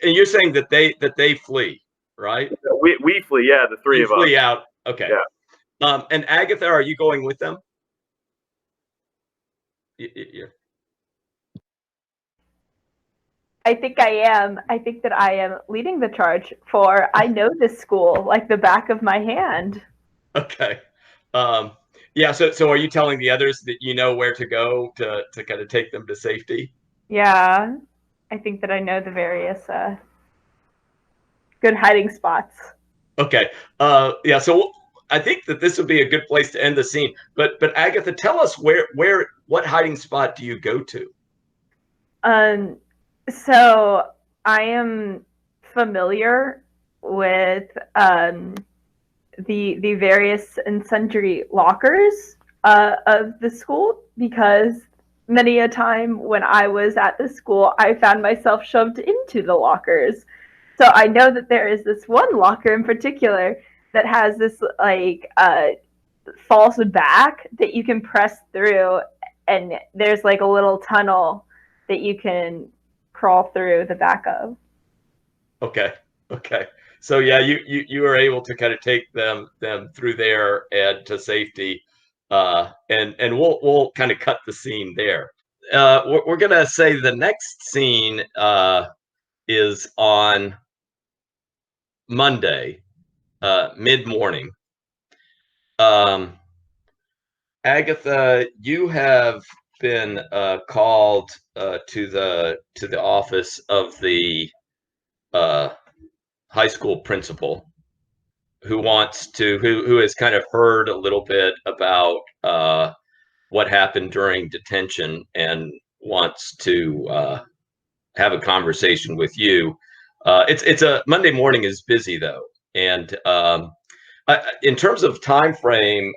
you're saying that they flee, right?
We flee, yeah, the 3 of us
flee out. Okay.
Yeah.
And Agatha, are you going with them? Yeah.
I think I am. I think that I am leading the charge, for I know this school like the back of my hand.
Okay. Yeah. So are you telling the others that you know where to go to kind of take them to safety?
Yeah, I think that I know the various good hiding spots.
Okay. Yeah. So I think that this would be a good place to end the scene. But Agatha, tell us what hiding spot do you go to?
So I am familiar with the various and sundry lockers of the school, because many a time when I was at the school, I found myself shoved into the lockers. So I know that there is this one locker in particular that has this like false back that you can press through, and there's like a little tunnel that you can crawl through the back of.
Okay. So yeah, you are able to kind of take them through there and to safety, and we'll kind of cut the scene there. We're gonna say the next scene is on Monday, mid-morning. Agatha, you have been called to the office of the high school principal, who has kind of heard a little bit about what happened during detention and wants to have a conversation with you. It's a Monday morning is busy though, and in terms of time frame,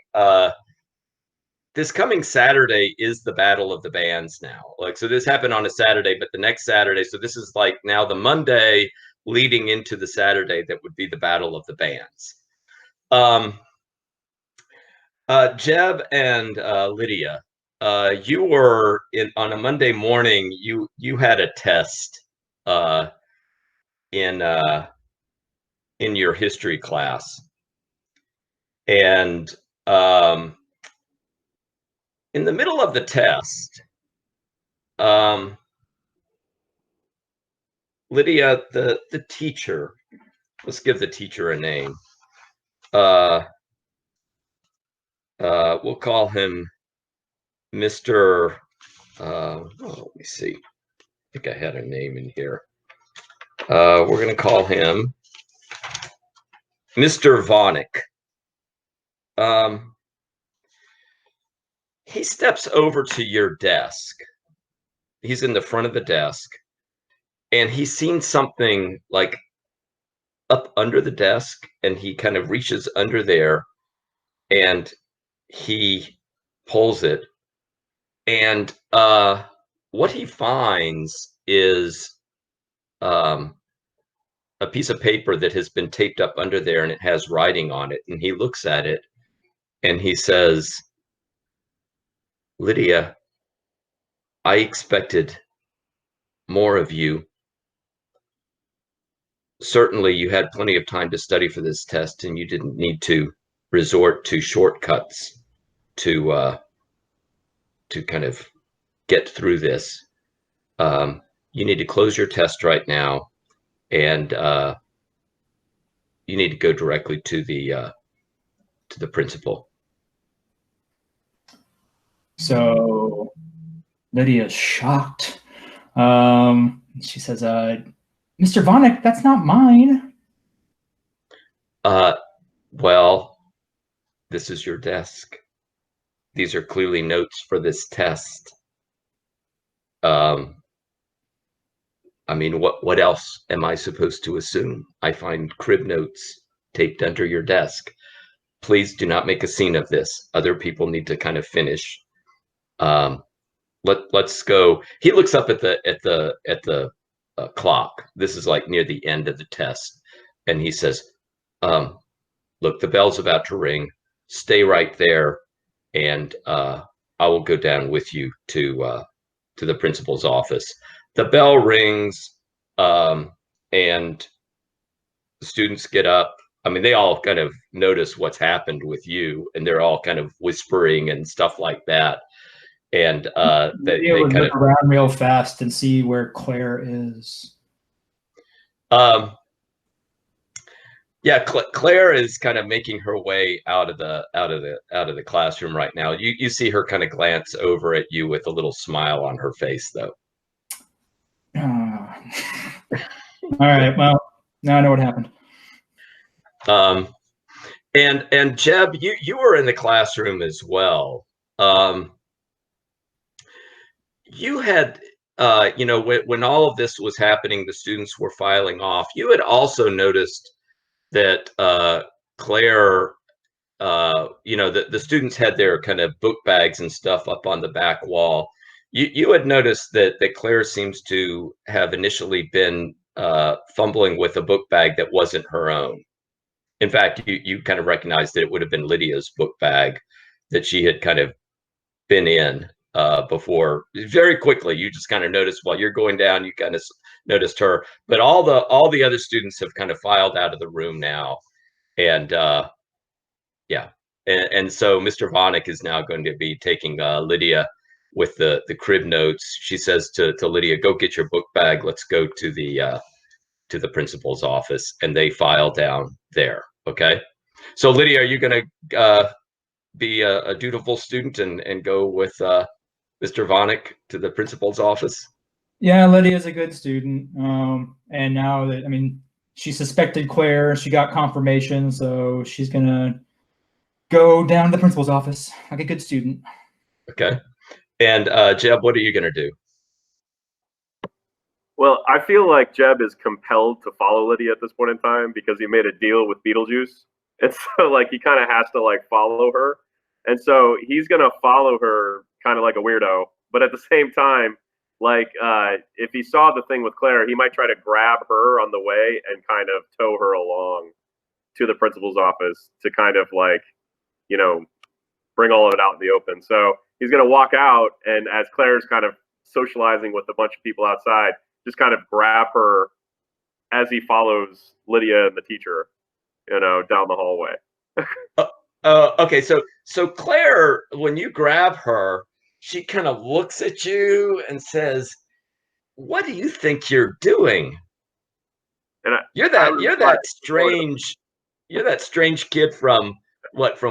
this coming Saturday is the Battle of the Bands now. Like, so this happened on a Saturday, but the next Saturday, so this is like now the Monday leading into the Saturday that would be the Battle of the Bands. Jeb and Lydia, you were on a Monday morning. You had a test in your history class, and in the middle of the test, Lydia, the teacher, let's give the teacher a name. We'll call him Mr. Let me see. think I had a name in here. We're going to call him Mr. Vonick. He steps over to your desk. He's in the front of the desk, and he's seen something like up under the desk, and he kind of reaches under there, and he pulls it. And what he finds is a piece of paper that has been taped up under there, and it has writing on it. And he looks at it, and he says, "Lydia, I expected more of you. Certainly, you had plenty of time to study for this test, and you didn't need to resort to shortcuts to kind of get through this. You need to close your test right now, and you need to go directly to the principal."
So Lydia's shocked. She says, "Mr. Vonick, that's not mine."
Well, this is your desk. These are clearly notes for this test. I mean, what else am I supposed to assume? I find crib notes taped under your desk. Please do not make a scene of this. Other people need to kind of finish. Let's go. He looks up at the clock. This is like near the end of the test, and he says, "Look, the bell's about to ring. Stay right there, and I will go down with you to the principal's office." The bell rings, and the students get up. I mean, they all kind of notice what's happened with you, and they're all kind of whispering and stuff like that. And they kind of
look around real fast and see where Claire is.
Yeah, Claire is kind of making her way out of the classroom right now. You see her kind of glance over at you with a little smile on her face, though.
All right. Well, now I know what happened.
And Jeb, you were in the classroom as well. You had, when all of this was happening, the students were filing off. You had also noticed that Claire, the students had their kind of book bags and stuff up on the back wall. You had noticed that Claire seems to have initially been fumbling with a book bag that wasn't her own. In fact, you kind of recognized that it would have been Lydia's book bag that she had kind of been in before. Very quickly, you just kind of noticed while you're going down, you kind of noticed her. But all the other students have kind of filed out of the room now, and yeah, and so Mr. Vonick is now going to be taking Lydia with the crib notes. She says to Lydia, "Go get your book bag. Let's go to the principal's office," and they file down there. Okay, so Lydia, are you going to be a dutiful student and go with Mr. Vonick to the principal's office?
Yeah, Lydia's a good student. And now that, I mean, she suspected Claire, she got confirmation, so she's gonna go down to the principal's office like a good student.
Okay. And Jeb, what are you gonna do?
Well, I feel like Jeb is compelled to follow Lydia at this point in time because he made a deal with Beetlejuice. And so, like, he kind of has to, like, follow her. And so he's going to follow her kind of like a weirdo. But at the same time, like, if he saw the thing with Claire, he might try to grab her on the way and kind of tow her along to the principal's office to kind of, like, bring all of it out in the open. So he's going to walk out, and as Claire's kind of socializing with a bunch of people outside, just kind of grab her as he follows Lydia and the teacher, down the hallway.
Okay, so Claire, when you grab her, she kind of looks at you and says, "What do you think you're doing?" And you're that strange kid from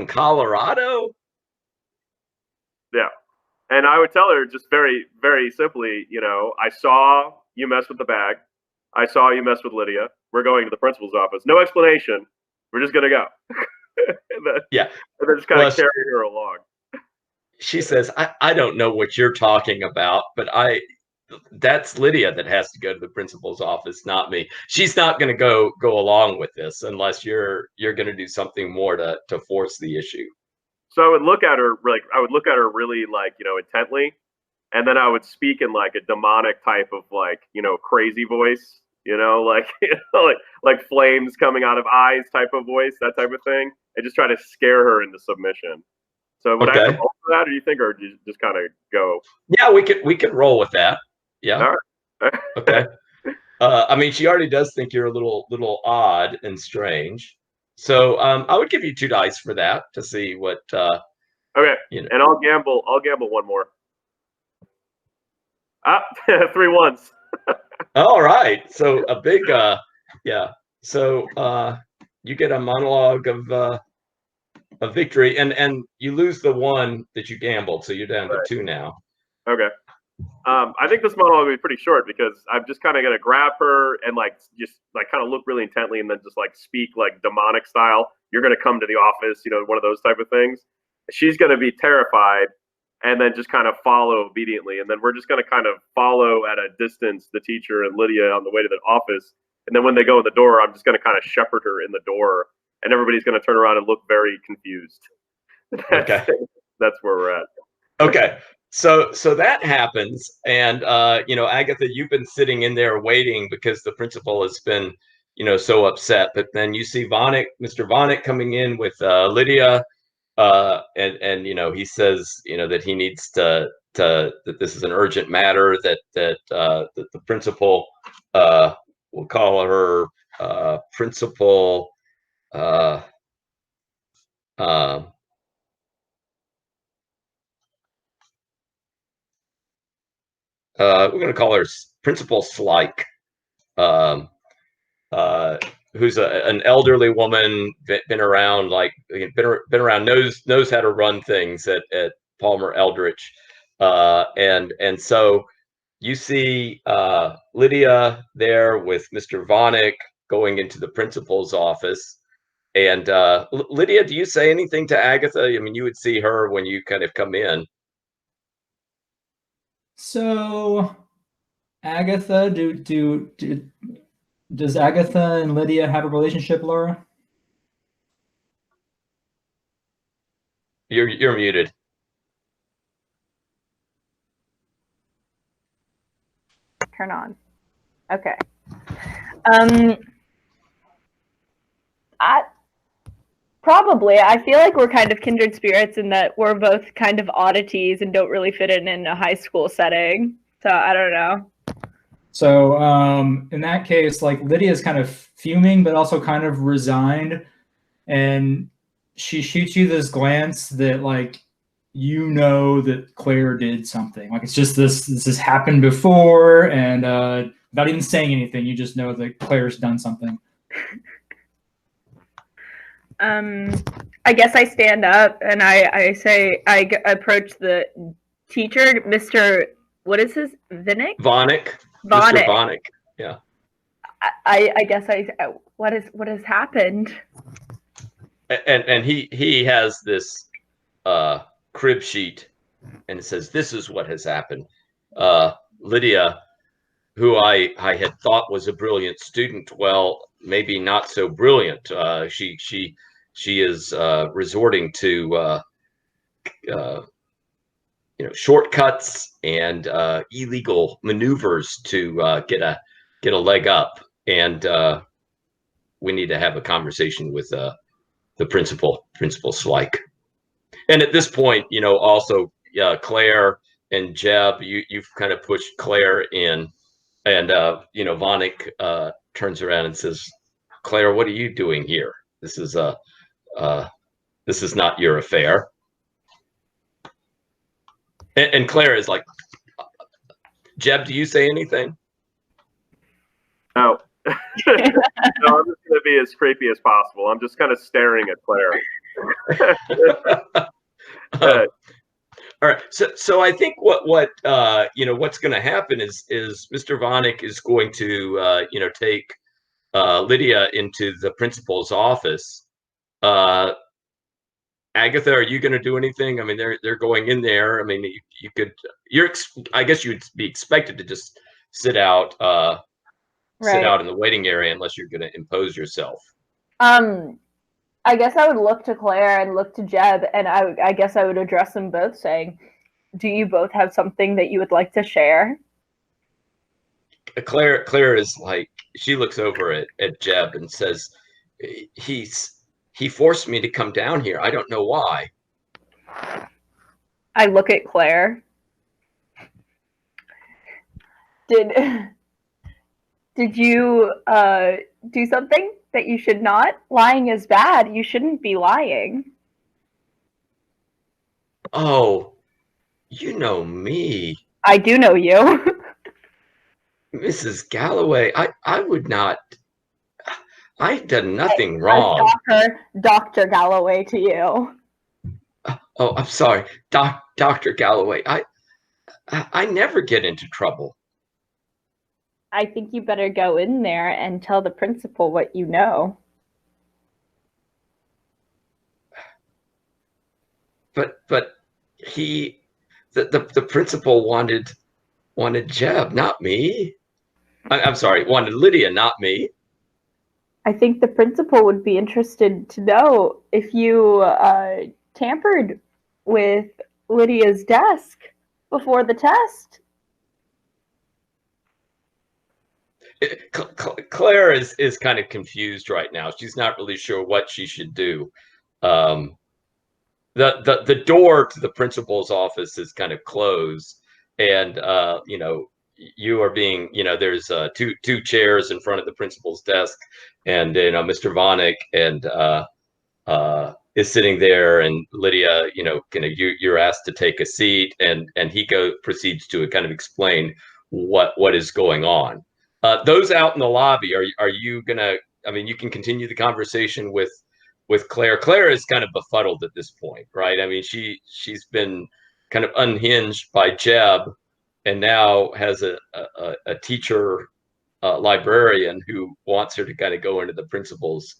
Colorado?
Yeah. And I would tell her just very, very simply, you know, I saw you mess with the bag. I saw you mess with Lydia. We're going to the principal's office. No explanation. We're just going to go. and then just kind of carry her along.
She says, I don't know what you're talking about, but that's Lydia that has to go to the principal's office, not me. She's not going to go along with this unless you're going to do something more to force the issue.
So I would look at her really like, you know, intently, and then I would speak in like a demonic type of like, you know, crazy voice, you know, like like flames coming out of eyes type of voice, that type of thing, and just try to scare her into submission. So would I have to roll for that, or do you think, or do you just kind of go?
Yeah, we could roll with that. Yeah.
All right.
Okay. I mean, she already does think you're a little odd and strange. So I would give you 2 dice for that to see what.
Okay. You know. And I'll gamble one more. 3 ones.
All right. So a big yeah. So you get a monologue of victory, and you lose the 1 that you gambled, so you're down to 2 now.
Okay. I think this monologue will be pretty short because I'm just kind of gonna grab her and like just like kind of look really intently and then just like speak like demonic style. You're gonna come to the office, you know, one of those type of things. She's gonna be terrified and then just kind of follow obediently, and then we're just gonna kind of follow at a distance the teacher and Lydia on the way to the office. And then when they go in the door, I'm just gonna kind of shepherd her in the door, and everybody's gonna turn around and look very confused.
Okay,
that's where we're at.
Okay. So that happens, and you know, Agatha, you've been sitting in there waiting because the principal has been, you know, so upset. But then you see Mr. Vonnegut coming in with Lydia, and you know, he says, you know, that he needs to that this is an urgent matter, that the principal, we'll call her Principal. We're going to call her Principal Slike, who's an elderly woman, been around, knows how to run things at Palmer Eldritch, and so you see Lydia there with Mr. Vonnegut going into the principal's office. And Lydia, do you say anything to Agatha? I mean, you would see her when you kind of come in.
So, Agatha, does Agatha and Lydia have a relationship, Laura?
You're muted.
Turn on. Okay. I feel like we're kind of kindred spirits in that we're both kind of oddities and don't really fit in a high school setting. So I don't know.
So in that case, like, Lydia's kind of fuming, but also kind of resigned, and she shoots you this glance that, like, you know that Claire did something. Like, it's just this has happened before, and without even saying anything, you just know that Claire's done something.
I guess I stand up and I say, I approach the teacher, Mr. What is his Vonnegut?
Mr. Vonnegut. Yeah.
I guess what has happened?
And he has this crib sheet, and it says, "This is what has happened." Lydia, who I had thought was a brilliant student, well, maybe not so brilliant. She is resorting to you know, shortcuts and illegal maneuvers to get a leg up, and we need to have a conversation with the Principal Slike. And at this point, you know, also Claire and Jeb, you've kind of pushed Claire in, and you know, Vonnegut turns around and says, "Claire, what are you doing here? This is not your affair." And Claire is like, "Jeb, do you say anything?"
No. No, I'm just going to be as creepy as possible. I'm just kind of staring at Claire.
All right. So I think what what's going to happen is Mr. Vonik is going to take Lydia into the principal's office. Agatha, are you going to do anything? I mean, they're going in there. I mean, I guess you'd be expected to just sit out in the waiting area unless you're going to impose yourself.
I guess I would look to Claire and look to Jeb, and I guess I would address them both, saying, "Do you both have something that you would like to share?"
Claire is like, she looks over at Jeb and says, he forced me to come down here. I don't know why.
I look at Claire. Did you do something that you should not? Lying is bad. You shouldn't be lying.
Oh, you know me.
I do know you.
Mrs. Galloway, I would not. I've done nothing wrong.
Dr. Galloway to you.
Oh, I'm sorry, Dr. Galloway. I never get into trouble.
I think you better go in there and tell the principal what you know.
But the principal wanted Jeb, not me. I'm sorry, wanted Lydia, not me.
I think the principal would be interested to know if you tampered with Lydia's desk before the test.
Claire is kind of confused right now. She's not really sure what she should do. The door to the principal's office is kind of closed, and you are being, there's two chairs in front of the principal's desk, and Mr. Vonik and is sitting there, and Lydia, you're asked to take a seat, and he proceeds to kind of explain what is going on. Those out in the lobby, are you gonna? I mean, you can continue the conversation with Claire. Claire is kind of befuddled at this point, right? I mean, she's been kind of unhinged by Jeb, and now has a teacher librarian who wants her to kind of go into the principal's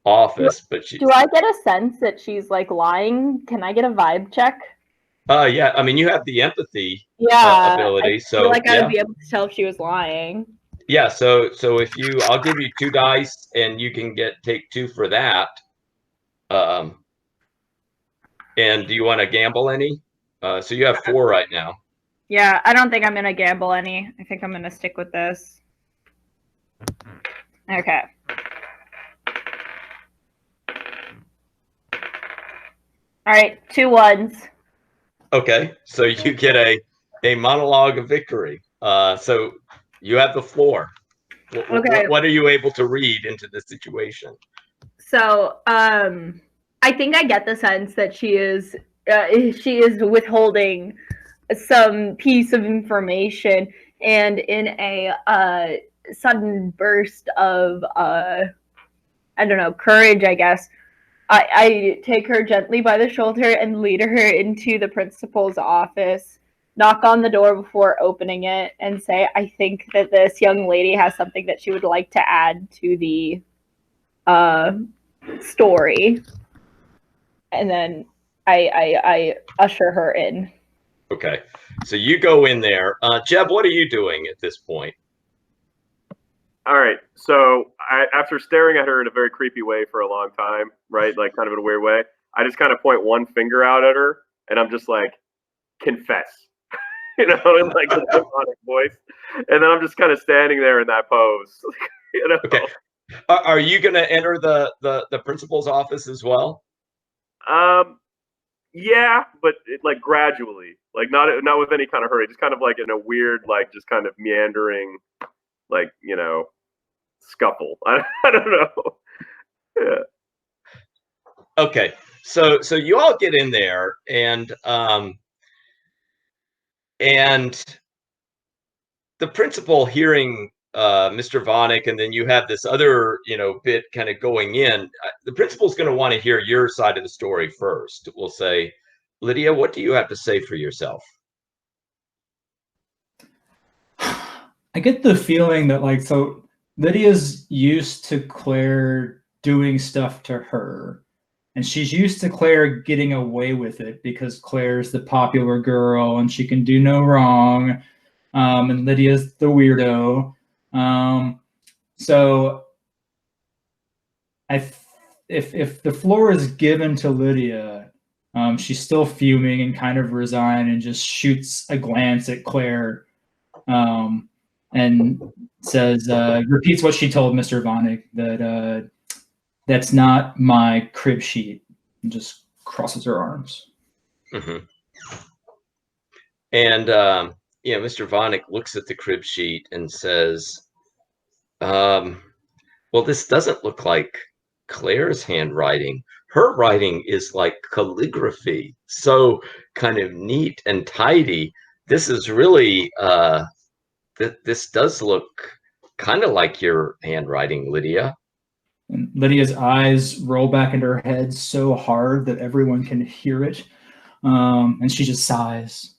office. But
do I get a sense that she's like lying? Can I get a vibe check?
Yeah. I mean, you have the empathy ability,
I feel like I would be able to tell if she was lying.
Yeah, so if I'll give you 2 dice, and you can take 2 for that. And do you want to gamble any? So you have 4 right now.
Yeah, I don't think I'm gonna gamble any. I think I'm gonna stick with this. Okay. All right, 2 ones.
Okay, so you get a monologue of victory. So you have the floor.
Okay.
What are you able to read into the situation?
So, I think I get the sense that she is withholding some piece of information, and in a sudden burst of I don't know, courage, I guess, I take her gently by the shoulder and lead her into the principal's office, knock on the door before opening it, and say, I think that this young lady has something that she would like to add to the story. And then I usher her in.
Okay, so you go in there. Jeb, what are you doing at this point?
All right, so after staring at her in a very creepy way for a long time, right, like kind of in a weird way, I just kind of point one finger out at her, and I'm just like, confess, in like a demonic voice, and then I'm just kind of standing there in that pose,
Okay, are you going to enter the principal's office as well?
Yeah, but like gradually, like not with any kind of hurry, just kind of like in a weird, like just kind of meandering, like scuffle. I don't know. Yeah.
Okay, so you all get in there, and the principal, hearing Mr. Vonik, and then you have this other bit kind of going in. The principal's going to want to hear your side of the story first. We'll say, Lydia, what do you have to say for yourself?
I get the feeling that like, so Lydia's used to Claire doing stuff to her, and she's used to Claire getting away with it because Claire's the popular girl and she can do no wrong, and Lydia's the weirdo. So if the floor is given to Lydia, she's still fuming and kind of resigned and just shoots a glance at Claire, and says, repeats what she told Mr. Vonnegut, that that's not my crib sheet, and just crosses her arms.
Mm-hmm. And Mr. Vonnegut looks at the crib sheet and says, well, this doesn't look like Claire's handwriting. Her writing is like calligraphy, so kind of neat and tidy. This is really, this does look kind of like your handwriting, Lydia.
And Lydia's eyes roll back into her head so hard that everyone can hear it, and she just sighs.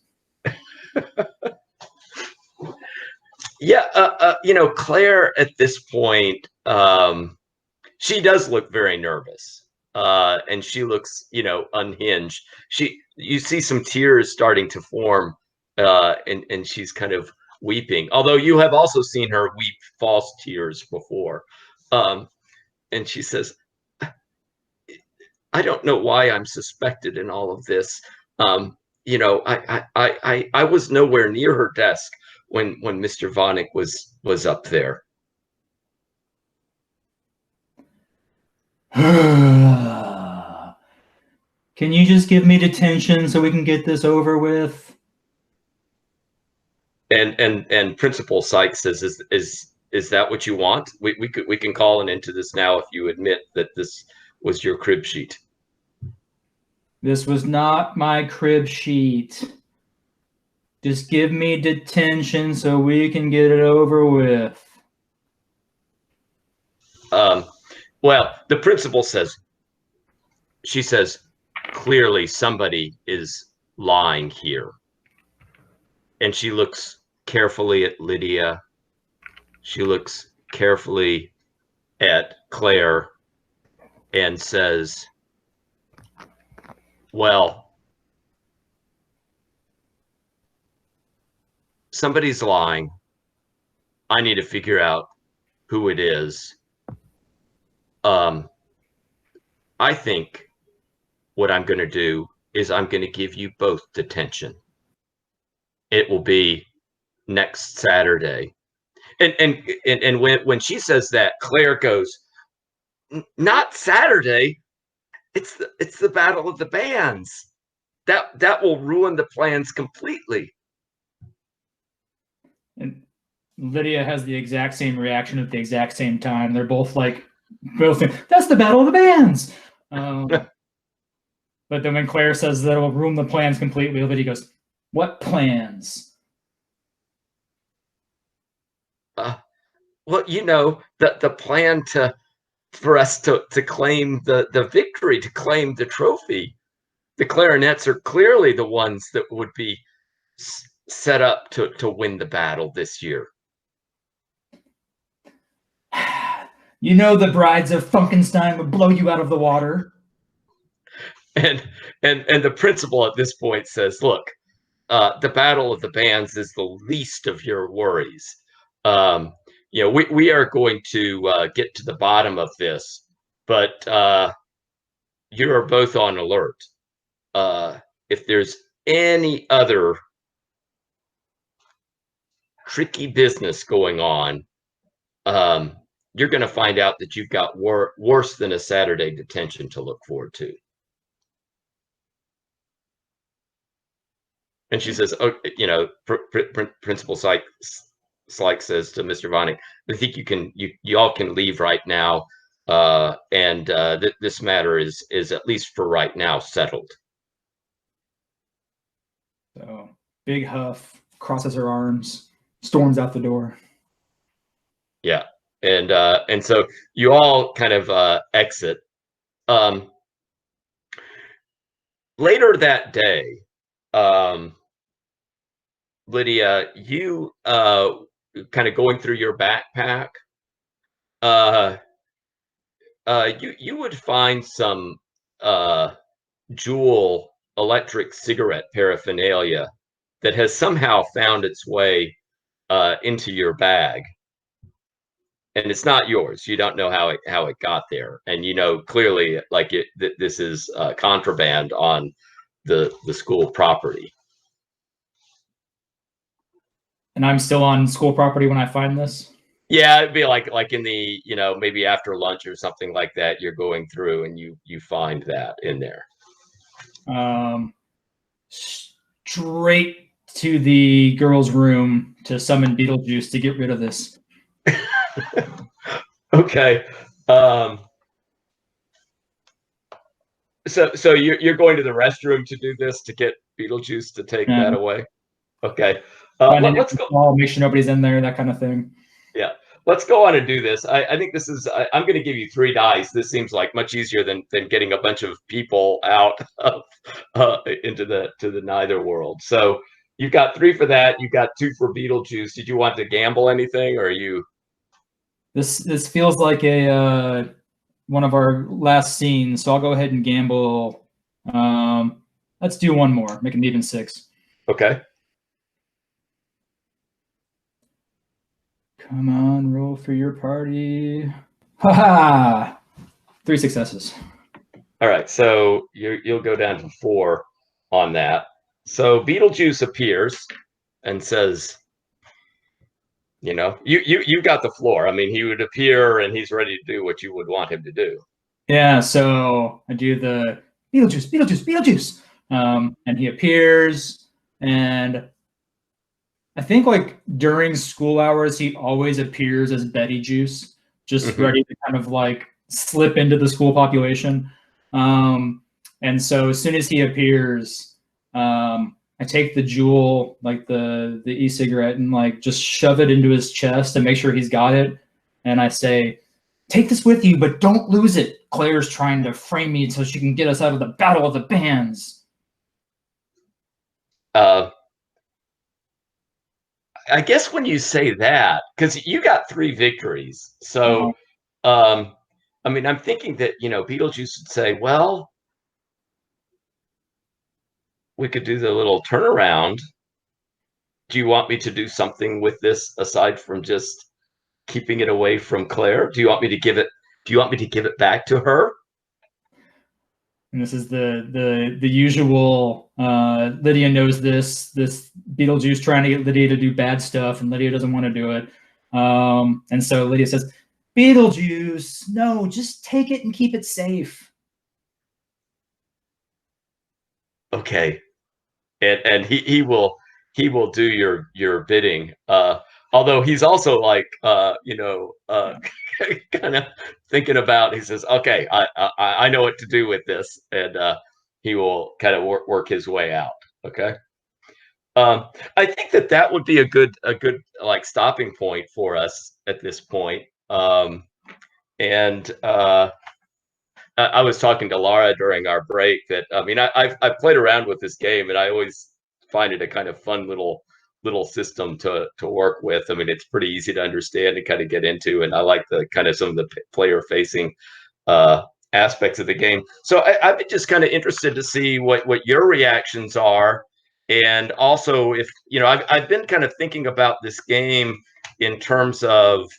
Yeah, Claire at this point, she does look very nervous, and she looks, unhinged. You see some tears starting to form, and she's kind of weeping. Although you have also seen her weep false tears before, and she says, "I don't know why I'm suspected in all of this. I was nowhere near her desk when Mr. Vonnegut was up there."
Can you just give me detention so we can get this over with?
And Principal Sykes says, "Is that what you want? We can call an end to this now if you admit that this was your crib sheet."
This was not my crib sheet. Just give me detention so we can get it over with.
Well, the principal says, she says, "Clearly somebody is lying here." And she looks carefully at Lydia. She looks carefully at Claire and says, "Well, somebody's lying. I need to figure out who it is. I think what I'm going to do is I'm going to give you both detention. It will be next Saturday." And when she says that, Claire goes, "Not Saturday. It's the Battle of the Bands. That will ruin the plans completely."
And Lydia has the exact same reaction at the exact same time. They're both saying, "That's the Battle of the Bands." But then when Claire says that it will ruin the plans completely, Lydia goes, "What plans?"
Well, the plan for us to claim the victory, to claim the trophy. The Clarinets are clearly the ones that would be set up to win the battle this year.
You know the brides of Funkenstein would blow you out of the water.
And the principal at this point says, "Look, the Battle of the Bands is the least of your worries. We are going to get to the bottom of this, but you are both on alert. If there's any other tricky business going on, you're going to find out that you've got worse than a Saturday detention to look forward to." And she says, "Oh, Principal Sykes says to Mr. Vonnegut, I think you all can leave right now, and this matter is at least for right now settled."
So big huff, crosses her arms, storms out the door.
Yeah, and so you all kind of exit. later that day, Lydia, you kind of going through your backpack, uh, you would find some Juul electric cigarette paraphernalia that has somehow found its way into your bag, and it's not yours. You don't know how it got there, and you know clearly like this is contraband on the school property.
And I'm still on school property when I find this.
Yeah, it'd be like in the, you know, maybe after lunch or something like that, you're going through and you find that in there.
Straight to the girls' room to summon Beetlejuice to get rid of this.
Okay. So you're going to the restroom to do this, to get Beetlejuice to take that away? Okay. Let's go.
Make sure nobody's in there, that kind of thing.
Yeah. Let's go on and do this. I think this is, I'm going to give you 3 dice. This seems like much easier than getting a bunch of people out of, into the neither world. So you've got 3 for that. You've got 2 for Beetlejuice. Did you want to gamble anything, or are you?
This feels like a one of our last scenes, so I'll go ahead and gamble. Let's do 1 more. Make it even 6.
Okay.
Come on, roll for your party. Ha! 3 successes.
All right, so you'll go down to 4 on that. So Beetlejuice appears and says, you know, you got the floor. I mean, he would appear and he's ready to do what you would want him to do.
Yeah, so I do the Beetlejuice, Beetlejuice, Beetlejuice. And he appears, and I think like during school hours, he always appears as Betty Juice, just ready to kind of like slip into the school population. And so as soon as he appears, I take the Juul, like the e-cigarette, and like just shove it into his chest to make sure he's got it. And I say, take this with you, but don't lose it. Claire's trying to frame me so she can get us out of the battle of the bands.
I guess when you say that, because you got 3 victories. So, I mean, I'm thinking that, you know, Beetlejuice would say, well, we could do the little turnaround. Do you want me to do something with this aside from just keeping it away from Claire? Do you want me to give it back to her?
And this is the usual, Lydia knows this Beetlejuice trying to get Lydia to do bad stuff, and Lydia doesn't want to do it. And so Lydia says, Beetlejuice, no, just take it and keep it safe.
Okay. And he will do your bidding. Although he's also like, you know, kind of thinking about, he says, okay, I know what to do with this, and he will kind of work his way out. Okay. I think that would be a good like stopping point for us at this point. And I was talking to Laura during our break that, I mean, I've played around with this game, and I always find it a kind of fun little system to work with. I mean, it's pretty easy to understand and kind of get into, and I like the kind of some of the player facing aspects of the game. So I've been just kind of interested to see what your reactions are, and also if, you know, I've been kind of thinking about this game in terms of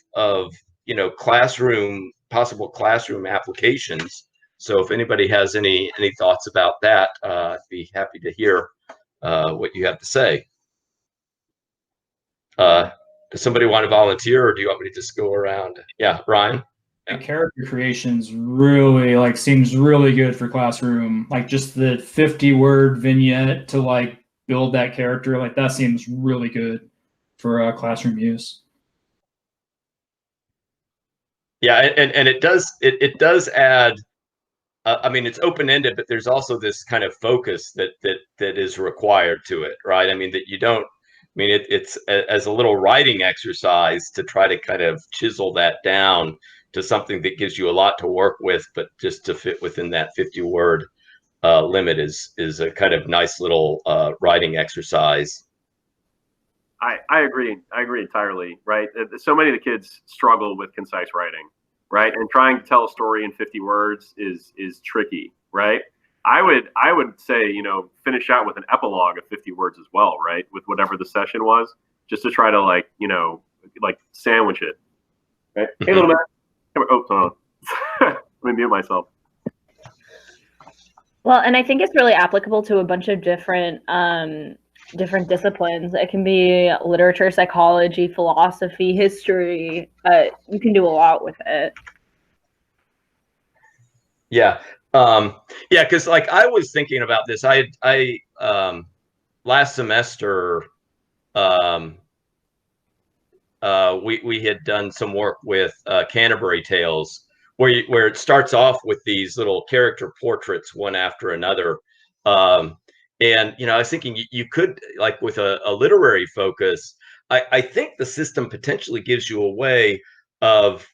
you know, possible classroom applications. So if anybody has any thoughts about that, I'd be happy to hear what you have to say. Does somebody want to volunteer, or do you want me to just go around? Yeah, Ryan.
The character creations really like seems really good for classroom. Like just the 50-word vignette to like build that character, like that seems really good for classroom use.
Yeah, and it does add. I mean, it's open-ended, but there's also this kind of focus that is required to it, right? I mean, that you don't. I mean, it's as a little writing exercise to try to kind of chisel that down to something that gives you a lot to work with, but just to fit within that 50-word limit is a kind of nice little writing exercise.
I agree. I agree entirely. Right. So many of the kids struggle with concise writing, right? And trying to tell a story in 50 words is tricky, right? I would say, finish out with an epilogue of 50 words as well, right? With whatever the session was, just to try to like sandwich it. Right? Hey, little man. Come here. Oh, hold on. Let me mute myself.
Well, and I think it's really applicable to a bunch of different disciplines. It can be literature, psychology, philosophy, history. You can do a lot with it.
Yeah. Because like I was thinking about this. I last semester we had done some work with Canterbury Tales, where it starts off with these little character portraits one after another. And I was thinking you could, like, with a literary focus, I think the system potentially gives you a way of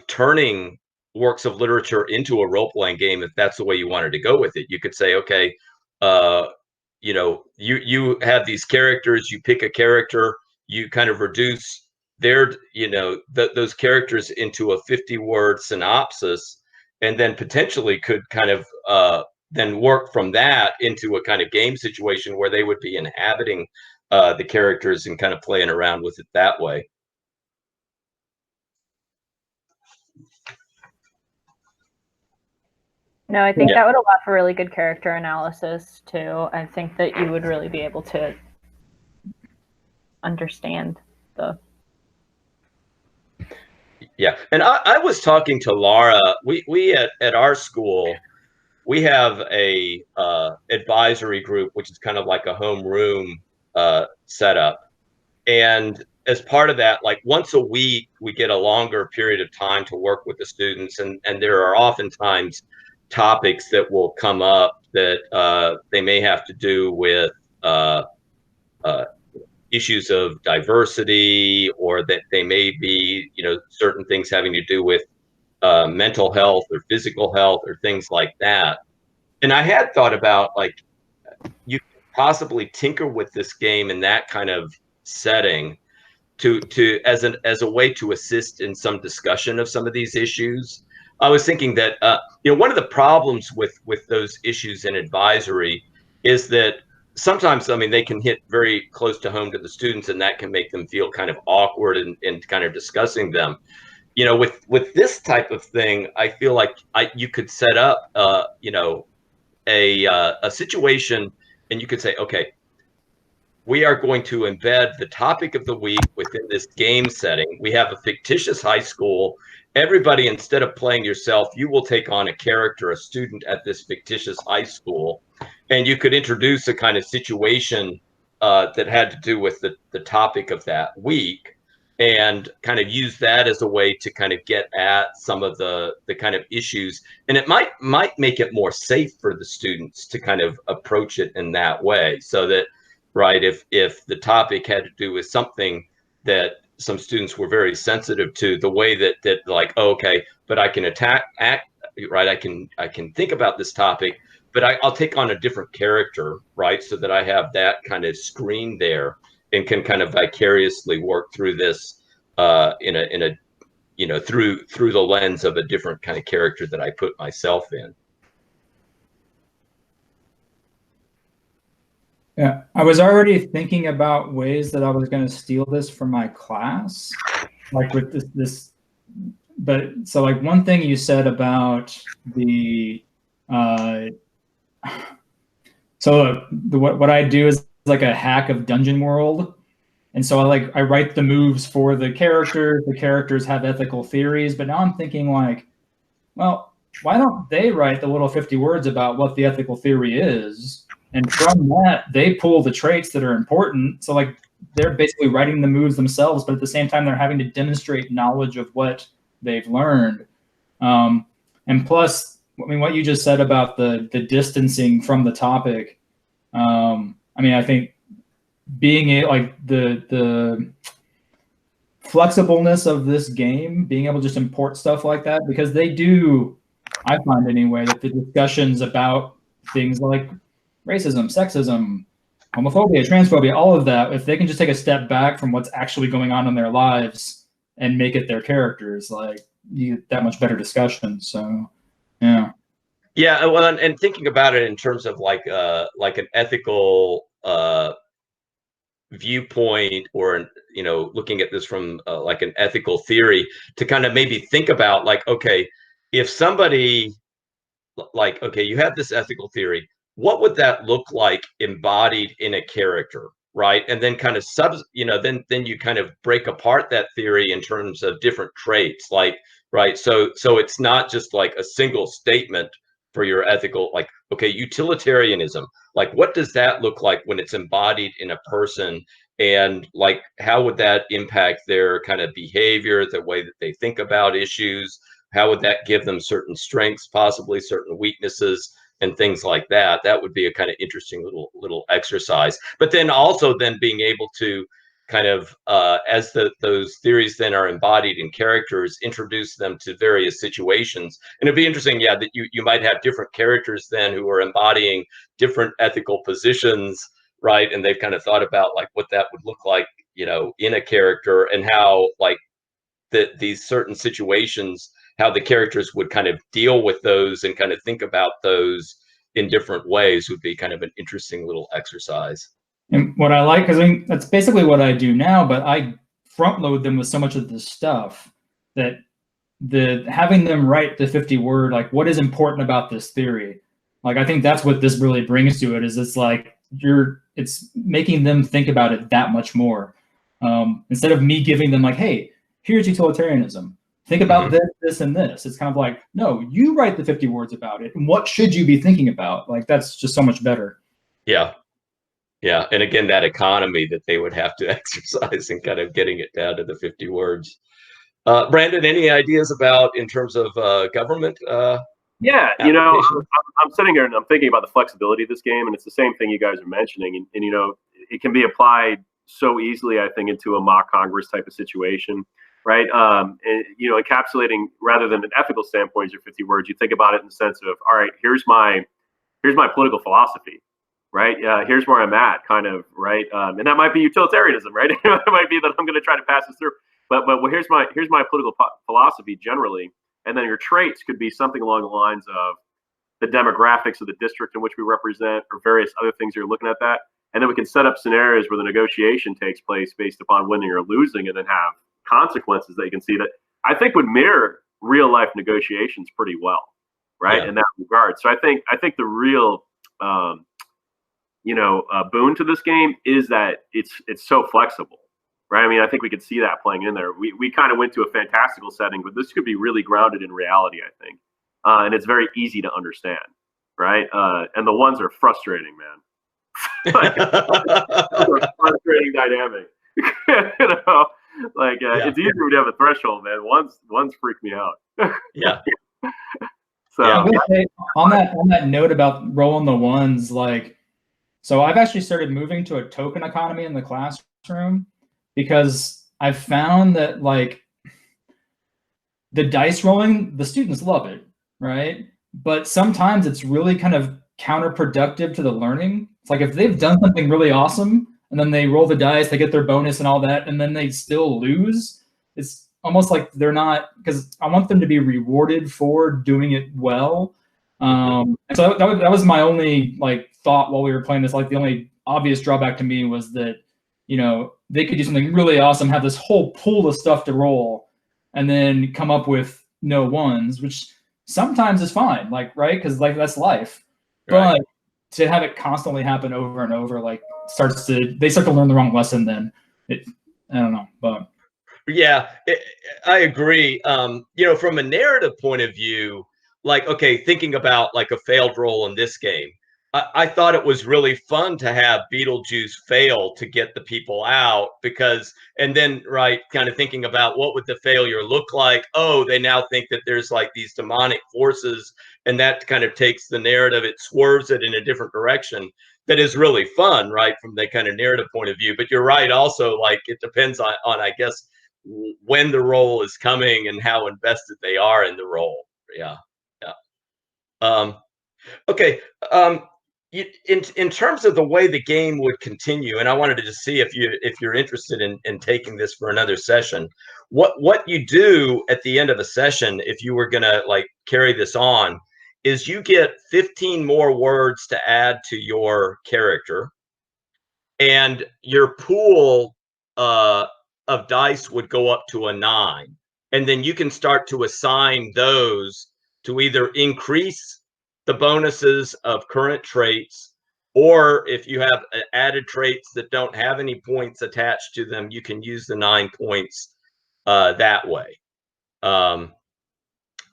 turning works of literature into a role-playing game if that's the way you wanted to go with it. You could say, okay, you have these characters, you pick a character, you kind of reduce their those characters into a 50-word synopsis, and then potentially could kind of then work from that into a kind of game situation where they would be inhabiting the characters and kind of playing around with it that way.
No, I think that would allow for really good character analysis too. I think that you would really be able to understand the.
Yeah, and I was talking to Laura. We at our school, we have a advisory group, which is kind of like a homeroom setup. And as part of that, like once a week, we get a longer period of time to work with the students. And there are oftentimes topics that will come up that they may have to do with issues of diversity, or that they may be, certain things having to do with mental health or physical health or things like that. And I had thought about, like, you could possibly tinker with this game in that kind of setting to as a way to assist in some discussion of some of these issues. I was thinking that one of the problems with those issues in advisory is that sometimes, they can hit very close to home to the students, and that can make them feel kind of awkward in kind of discussing them. With this type of thing, I feel like you could set up a situation, and you could say, okay, we are going to embed the topic of the week within this game setting. We have a fictitious high school. Everybody, instead of playing yourself, you will take on a character, a student at this fictitious high school. And you could introduce a kind of situation that had to do with the topic of that week, and kind of use that as a way to kind of get at some of the kind of issues. And it might make it more safe for the students to kind of approach it in that way. So that, right, if the topic had to do with something that some students were very sensitive to, the way that like, oh, okay, but I can right, I can think about this topic, but I'll take on a different character, right, so that I have that kind of screen there and can kind of vicariously work through this in a through the lens of a different kind of character that I put myself in.
Yeah, I was already thinking about ways that I was going to steal this from my class, like with this. But so, like, one thing you said about the what I do is like a hack of Dungeon World. And so I write the moves for the characters. The characters have ethical theories, but now I'm thinking, like, well, why don't they write the little 50 words about what the ethical theory is? And from that, they pull the traits that are important. So, like, they're basically writing the moves themselves, but at the same time, they're having to demonstrate knowledge of what they've learned. And plus, what you just said about the distancing from the topic, I think being the flexibleness of this game, being able to just import stuff like that, because they do, I find anyway, that the discussions about things like racism, sexism, homophobia, transphobia, all of that, if they can just take a step back from what's actually going on in their lives and make it their characters, like you get that much better discussion. So, yeah.
Yeah, well, and thinking about it in terms of like an ethical viewpoint, or looking at this from like an ethical theory, to kind of maybe think about like, okay, if somebody like, okay, you have this ethical theory, what would that look like embodied in a character, right? And then kind of then you kind of break apart that theory in terms of different traits, like, right? So it's not just like a single statement for your ethical, like, okay, utilitarianism, like what does that look like when it's embodied in a person, and like how would that impact their kind of behavior, the way that they think about issues? How would that give them certain strengths, possibly certain weaknesses, and things like that? That would be a kind of interesting little exercise. But then also then being able to kind of, as those theories then are embodied in characters, introduce them to various situations. And it'd be interesting, yeah, that you might have different characters then who are embodying different ethical positions, right? And they've kind of thought about like what that would look like, in a character, and how like these certain situations, how the characters would kind of deal with those and kind of think about those in different ways, would be kind of an interesting little exercise.
And what I like, because I mean, that's basically what I do now, but I front load them with so much of this stuff that having them write the 50-word, like what is important about this theory. Like, I think that's what this really brings to it, is it's like it's making them think about it that much more. Instead of me giving them like, hey, here's utilitarianism. Think about this, and this. It's kind of like, no, you write the 50 words about it. And what should you be thinking about? Like, that's just so much better.
Yeah. Yeah. And again, that economy that they would have to exercise in kind of getting it down to the 50 words. Brandon, any ideas about in terms of government?
Yeah, I'm sitting here and I'm thinking about the flexibility of this game, and it's the same thing you guys are mentioning. And it can be applied so easily, I think, into a mock Congress type of situation. Right. And, encapsulating rather than an ethical standpoint, your 50 words, you think about it in the sense of, all right, here's my political philosophy. Right. Here's where I'm at, kind of. Right. And that might be utilitarianism. Right. It might be that I'm going to try to pass this through. But here's my political philosophy generally. And then your traits could be something along the lines of the demographics of the district in which we represent, or various other things you're looking at that. And then we can set up scenarios where the negotiation takes place based upon winning or losing, and then have consequences that you can see that I think would mirror real life negotiations pretty well, right? In that regard. So I think the real boon to this game is that it's so flexible, right? I mean, I think we could see that playing in there. We kind of went to a fantastical setting, but this could be really grounded in reality, I think, and it's very easy to understand, right? And the ones are frustrating, man. Frustrating dynamic. It's easier when you have a threshold, man. One's freak me out.
Yeah.
So on that note about rolling the ones, like, so I've actually started moving to a token economy in the classroom, because I've found that like the dice rolling, the students love it, right? But sometimes it's really kind of counterproductive to the learning. It's like if they've done something really awesome and then they roll the dice, they get their bonus and all that, and then they still lose, it's almost like they're not, because I want them to be rewarded for doing it well. And so that was my only like thought while we were playing this. Like the only obvious drawback to me was that, they could do something really awesome, have this whole pool of stuff to roll, and then come up with no ones, which sometimes is fine, like, right? Because like that's life. Right. But to have it constantly happen over and over, like they start to learn the wrong lesson. Then I don't know, but
yeah, I agree. From a narrative point of view, like, okay, thinking about like a failed roll in this game, I thought it was really fun to have Beetlejuice fail to get the people out, and then, right, kind of thinking about what would the failure look like? Oh, they now think that there's like these demonic forces, and that kind of takes the narrative, it swerves it in a different direction. That is really fun, right, from the kind of narrative point of view. But you're right, also, like, it depends on I guess, when the role is coming and how invested they are in the role. Yeah. Okay. In terms of the way the game would continue, and I wanted to just see if you're interested in taking this for another session. What you do at the end of a session, if you were gonna like carry this on, is you get 15 more words to add to your character, and your pool of dice would go up to a 9, and then you can start to assign those to either increase the bonuses of current traits, or if you have added traits that don't have any points attached to them, you can use the 9 points that way. And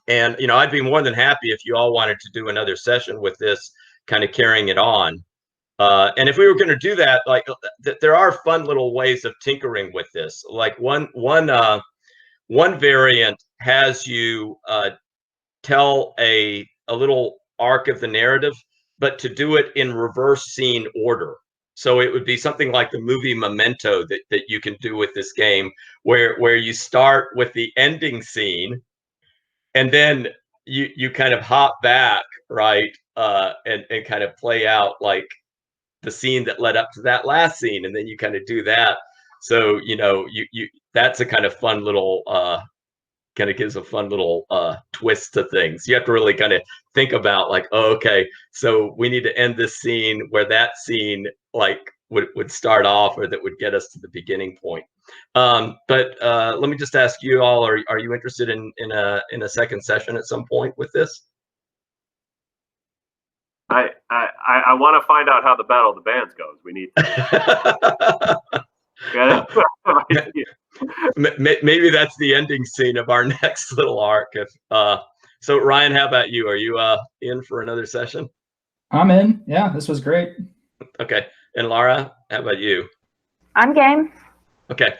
I'd be more than happy if you all wanted to do another session with this, kind of carrying it on. And if we were going to do that, like there are fun little ways of tinkering with this. Like one variant has you tell a little arc of the narrative, but to do it in reverse scene order. So it would be something like the movie Memento that you can do with this game, where you start with the ending scene, and then you kind of hop back, right, and kind of play out like the scene that led up to that last scene, and then you kind of do that. So you that's a kind of fun little kind of gives a fun little twist to things. You have to really kind of think about like, oh, okay, so we need to end this scene where that scene like would start off, or that would get us to the beginning point. But let me just ask you all: are you interested in a second session at some point with this?
I want to find out how the Battle of the Bands goes. We need to.
Maybe that's the ending scene of our next little arc. So Ryan, how about you? Are you in for another session?
I'm in. Yeah, this was great.
Okay. And Lara, how about you?
I'm game.
Okay.